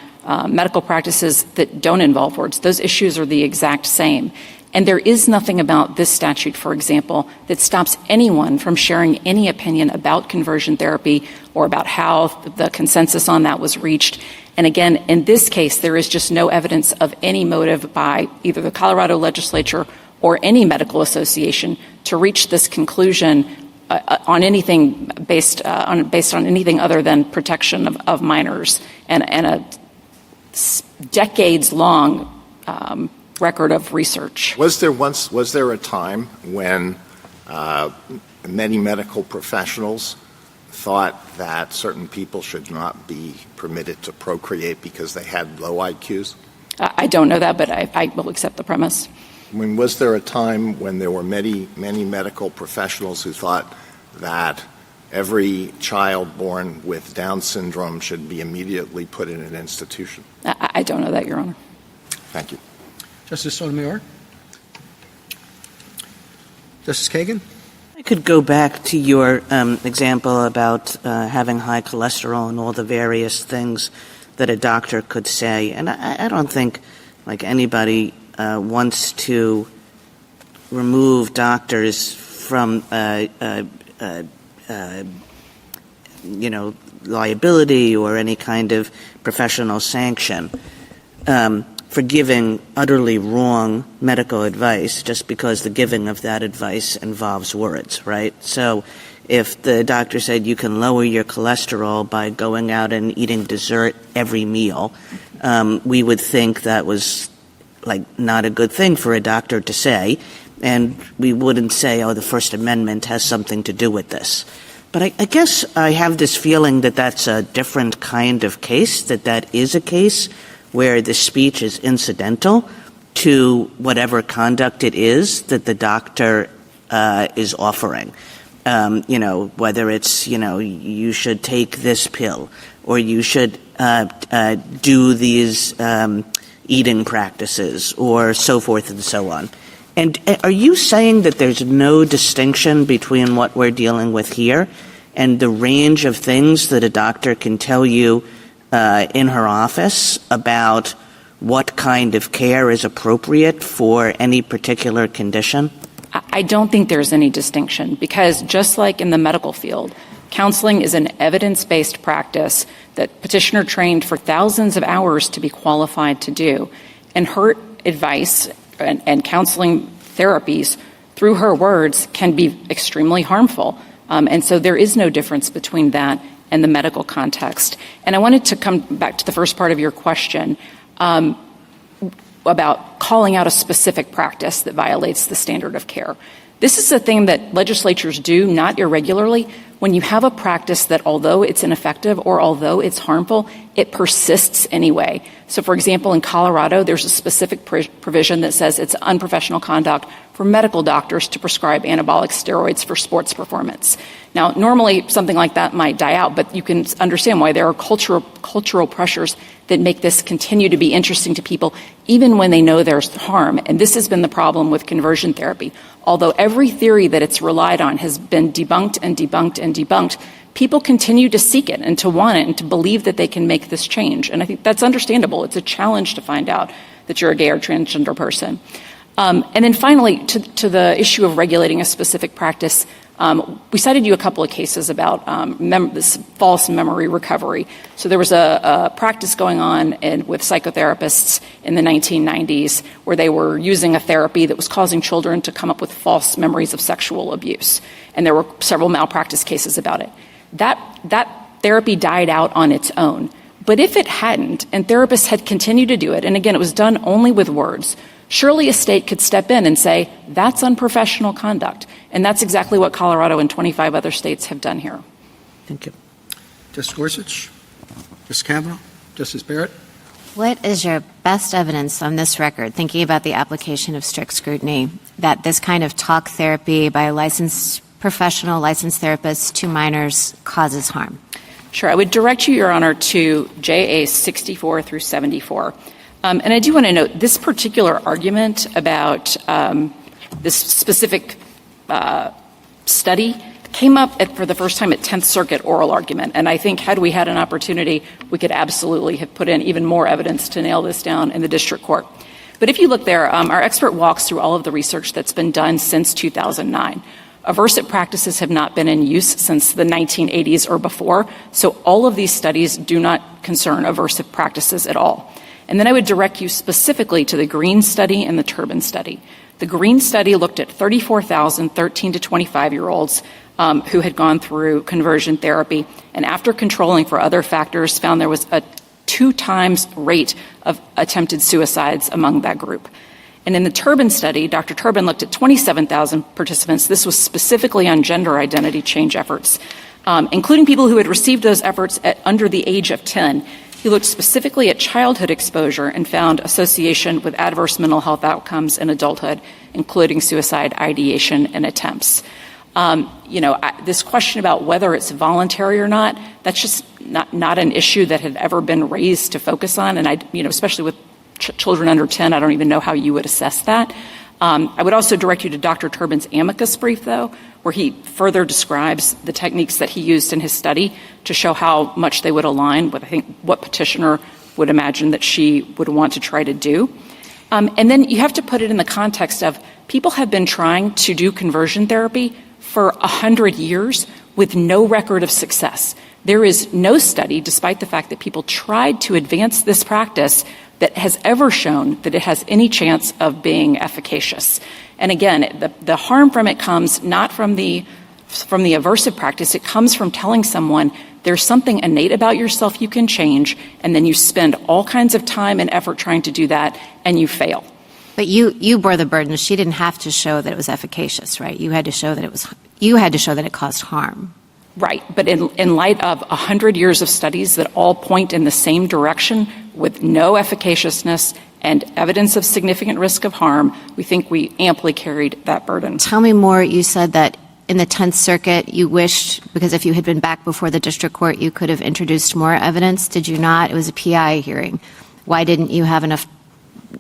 medical practices that don't involve words. Those issues are the exact same. And there is nothing about this statute, for example, that stops anyone from sharing any opinion about conversion therapy or about how the consensus on that was reached. And again, in this case, there is just no evidence of any motive by either the Colorado legislature or any medical association to reach this conclusion on anything based on anything other than protection of minors and a decades-long record of research. Was there a time when many medical professionals thought that certain people should not be permitted to procreate because they had low IQs? I don't know that, but I will accept the premise. Was there a time when there were many medical professionals who thought that every child born with Down syndrome should be immediately put in an institution? I don't know that, Your Honor. Thank you. Justice Sotomayor? Justice Kagan? I could go back to your example about having high cholesterol and all the various things that a doctor could say. And I don't think anybody wants to remove doctors from liability or any kind of professional sanction for giving utterly wrong medical advice just because the giving of that advice involves words, right? So if the doctor said you can lower your cholesterol by going out and eating dessert every meal, we would think that was not a good thing for a doctor to say, and we wouldn't say, the First Amendment has something to do with this. But I guess I have this feeling that that's a different kind of case, that is a case where the speech is incidental to whatever conduct it is that the doctor is offering. Whether it's, you should take this pill or you should do these eating practices or so forth and so on. And are you saying that there's no distinction between what we're dealing with here and the range of things that a doctor can tell you in her office about what kind of care is appropriate for any particular condition? I don't think there's any distinction because just like in the medical field, counseling is an evidence-based practice that petitioner trained for thousands of hours to be qualified to do. And her advice and counseling therapies through her words, can be extremely harmful. And so there is no difference between that and the medical context. And I wanted to come back to the first part of your question about calling out a specific practice that violates the standard of care. This is a thing that legislatures do not irregularly when you have a practice that, although it's ineffective or although it's harmful, it persists anyway. So, for example, in Colorado, there's a specific provision that says it's unprofessional conduct for medical doctors to prescribe anabolic steroids for sports performance. Now, normally something like that might die out, but you can understand why there are cultural pressures that make this continue to be interesting to people, even when they know there's harm. And this has been the problem with conversion therapy. Although every theory that it's relied on has been debunked and debunked and debunked, people continue to seek it and to want it and to believe that they can make this change. And I think that's understandable. It's a challenge to find out that you're a gay or transgender person. And then finally, to the issue of regulating a specific practice, we cited you a couple of cases about this false memory recovery. So there was a practice going on with psychotherapists in the 1990s where they were using a therapy that was causing children to come up with false memories of sexual abuse. And there were several malpractice cases about it. That therapy died out on its own. But if it hadn't, and therapists had continued to do it, and again, it was done only with words, surely a state could step in and say, that's unprofessional conduct. And that's exactly what Colorado and 25 other states have done here. Thank you. Justice Gorsuch? Justice Kavanaugh? Justice Barrett? What is your best evidence on this record, thinking about the application of strict scrutiny, that this kind of talk therapy by a licensed professional, licensed therapist to minors causes harm? Sure. I would direct you, Your Honor, to JA 64 through 74. And I do want to note this particular argument about this specific study came up for the first time at 10th Circuit oral argument. And I think had we had an opportunity, we could absolutely have put in even more evidence to nail this down in the district court. But if you look there, our expert walks through all of the research that's been done since 2009. Aversive practices have not been in use since the 1980s or before, so all of these studies do not concern aversive practices at all. And then I would direct you specifically to the Green study and the Turbin study. The Green study looked at 34,000 13 to 25-year-olds who had gone through conversion therapy, and after controlling for other factors, found there was a 2 times rate of attempted suicides among that group. And in the Turbin study, Dr. Turbin looked at 27,000 participants. This was specifically on gender identity change efforts, including people who had received those efforts at under the age of 10. He looked specifically at childhood exposure and found association with adverse mental health outcomes in adulthood, including suicide ideation and attempts. This question about whether it's voluntary or not, that's just not an issue that had ever been raised to focus on. And especially with children under 10, I don't even know how you would assess that. I would also direct you to Dr. Turbin's amicus brief, though, where he further describes the techniques that he used in his study to show how much they would align with, I think, what petitioner would imagine that she would want to try to do. And then you have to put it in the context of people have been trying to do conversion therapy for 100 years with no record of success. There is no study, despite the fact that people tried to advance this practice, that has ever shown that it has any chance of being efficacious. And again, the harm from it comes not from the aversive practice. It comes from telling someone there's something innate about yourself you can change, and then you spend all kinds of time and effort trying to do that, and you fail. But you bore the burden. She didn't have to show that it was efficacious, right? You had to show that it caused harm. Right, but in light of 100 years of studies that all point in the same direction with no efficaciousness and evidence of significant risk of harm, we think we amply carried that burden. Tell me more. You said that in the 10th Circuit you wished, because if you had been back before the district court, you could have introduced more evidence. Did you not? It was a PI hearing. Why didn't you have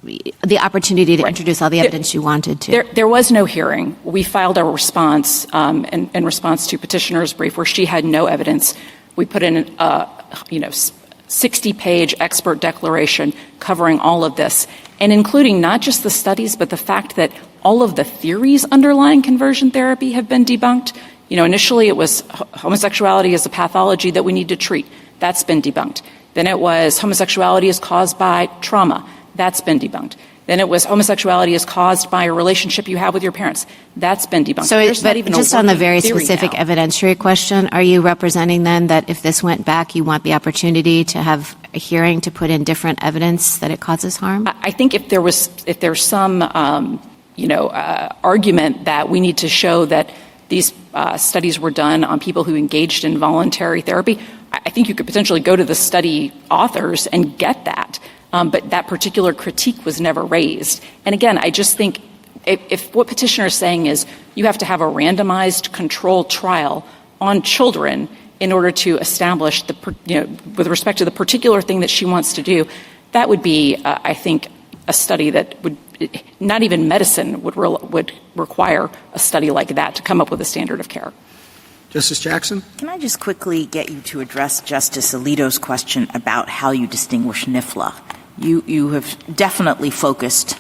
the opportunity to introduce all the evidence you wanted to? There was no hearing. We filed a response in response to petitioner's brief where she had no evidence. We put in a 60-page expert declaration covering all of this, and including not just the studies, but the fact that all of the theories underlying conversion therapy have been debunked. Initially it was homosexuality is a pathology that we need to treat. That's been debunked. Then it was homosexuality is caused by trauma. That's been debunked. Then it was homosexuality is caused by a relationship you have with your parents. That's been debunked. So There's not even a just on the working very theory specific now. evidentiary question, are you representing then that if this went back, you want the opportunity to have a hearing to put in different evidence that it causes harm? I think if there's some argument that we need to show that these studies were done on people who engaged in voluntary therapy, I think you could potentially go to the study authors and get that. But that particular critique was never raised. And again, I just think if what petitioner is saying is you have to have a randomized controlled trial on children in order to establish with respect to the particular thing that she wants to do, that would be, I think, a study that would not even medicine would require a study like that to come up with a standard of care. Justice Jackson? Can I just quickly get you to address Justice Alito's question about how you distinguish NIFLA? You have definitely focused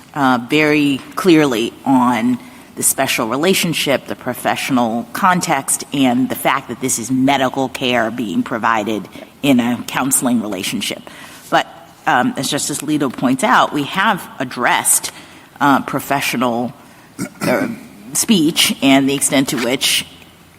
very clearly on the special relationship, the professional context, and the fact that this is medical care being provided in a counseling relationship. But as Justice Alito points out, we have addressed professional speech and the extent to which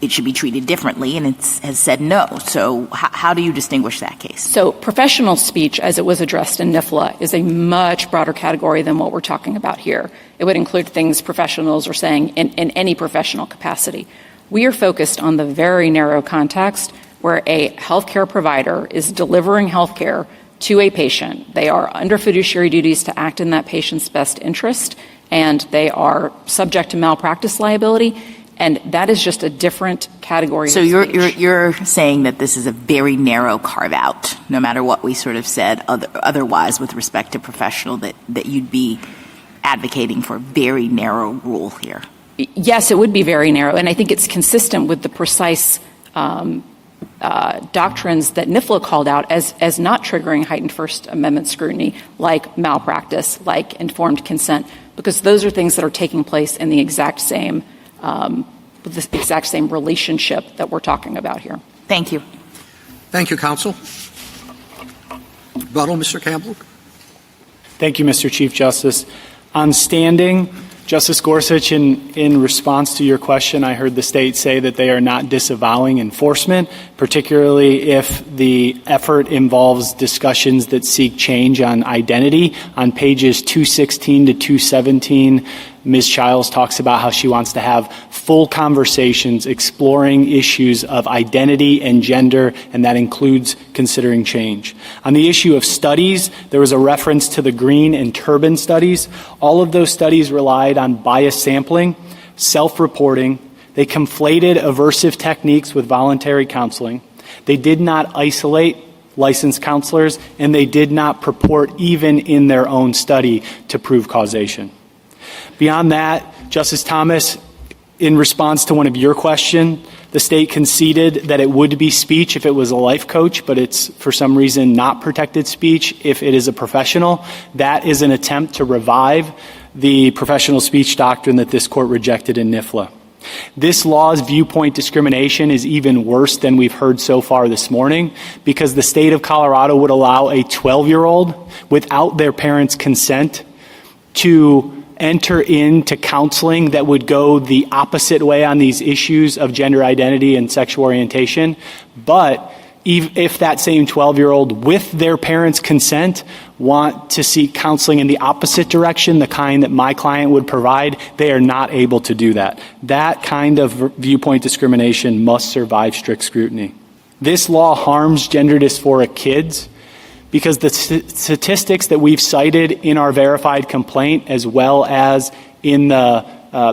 it should be treated differently, and it has said no. So how do you distinguish that case? So professional speech, as it was addressed in NIFLA, is a much broader category than what we're talking about here. It would include things professionals are saying in any professional capacity. We are focused on the very narrow context where a healthcare provider is delivering healthcare to a patient. They are under fiduciary duties to act in that patient's best interest, and they are subject to malpractice liability. And that is just a different category. So you're saying that this is a very narrow carve-out, no matter what we sort of said otherwise with respect to professional, that you'd be advocating for a very narrow rule here. Yes, it would be very narrow. And I think it's consistent with the precise doctrines that NIFLA called out as not triggering heightened First Amendment scrutiny, like malpractice, like informed consent, because those are things that are taking place in the exact same relationship that we're talking about here. Thank you. Thank you, counsel. Rebuttal, Mr. Campbell. Thank you, Mr. Chief Justice. On standing, Justice Gorsuch, in response to your question, I heard the state say that they are not disavowing enforcement, particularly if the effort involves discussions that seek change on identity. On pages 216 to 217, Ms. Chiles talks about how she wants to have full conversations exploring issues of identity and gender, and that includes considering change. On the issue of studies, there was a reference to the Green and Turban studies. All of those studies relied on bias sampling, self-reporting. They conflated aversive techniques with voluntary counseling. They did not isolate licensed counselors, and they did not purport, even in their own study, to prove causation. Beyond that, Justice Thomas, in response to one of your questions, the state conceded that it would be speech if it was a life coach, but it's for some reason not protected speech if it is a professional. That is an attempt to revive the professional speech doctrine that this court rejected in NIFLA. This law's viewpoint discrimination is even worse than we've heard so far this morning, because the state of Colorado would allow a 12-year-old without their parents' consent to enter into counseling that would go the opposite way on these issues of gender identity and sexual orientation. But if that same 12-year-old with their parents' consent want to seek counseling in the opposite direction, the kind that my client would provide, they are not able to do that. That kind of viewpoint discrimination must survive strict scrutiny. This law harms gender dysphoric kids because the statistics that we've cited in our verified complaint, as well as in the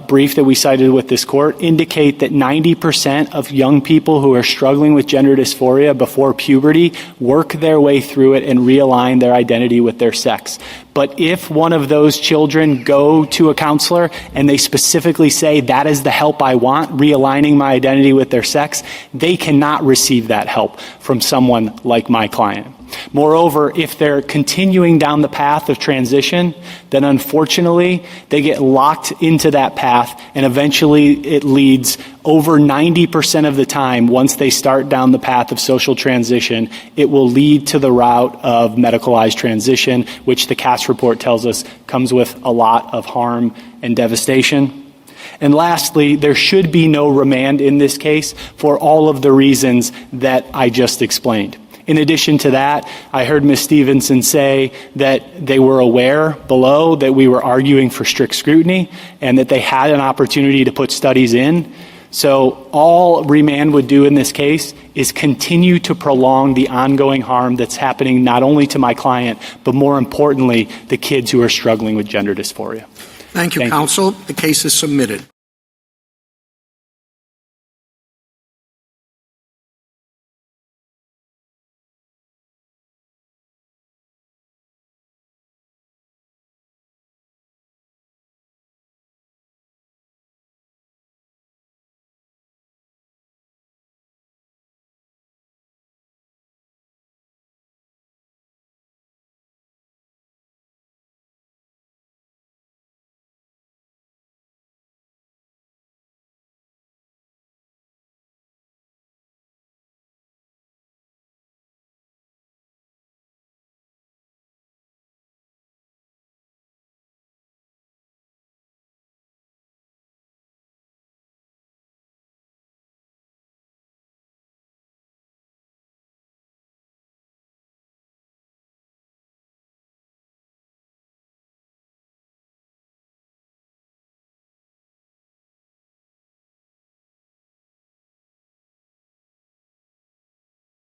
brief that we cited with this court, indicate that 90% of young people who are struggling with gender dysphoria before puberty work their way through it and realign their identity with their sex. But if one of those children go to a counselor and they specifically say, that is the help I want, realigning my identity with their sex, they cannot receive that help from someone like my client. Moreover, if they're continuing down the path of transition, then unfortunately they get locked into that path, and eventually it leads over 90% of the time, once they start down the path of social transition, it will lead to the route of medicalized transition, which the Cass report tells us comes with a lot of harm and devastation. And lastly, there should be no remand in this case for all of the reasons that I just explained. In addition to that, I heard Ms. Stevenson say that they were aware below that we were arguing for strict scrutiny and that they had an opportunity to put studies in. So all remand would do in this case is continue to prolong the ongoing harm that's happening not only to my client, but more importantly, the kids who are struggling with gender dysphoria. Thank you, counsel. The case is submitted.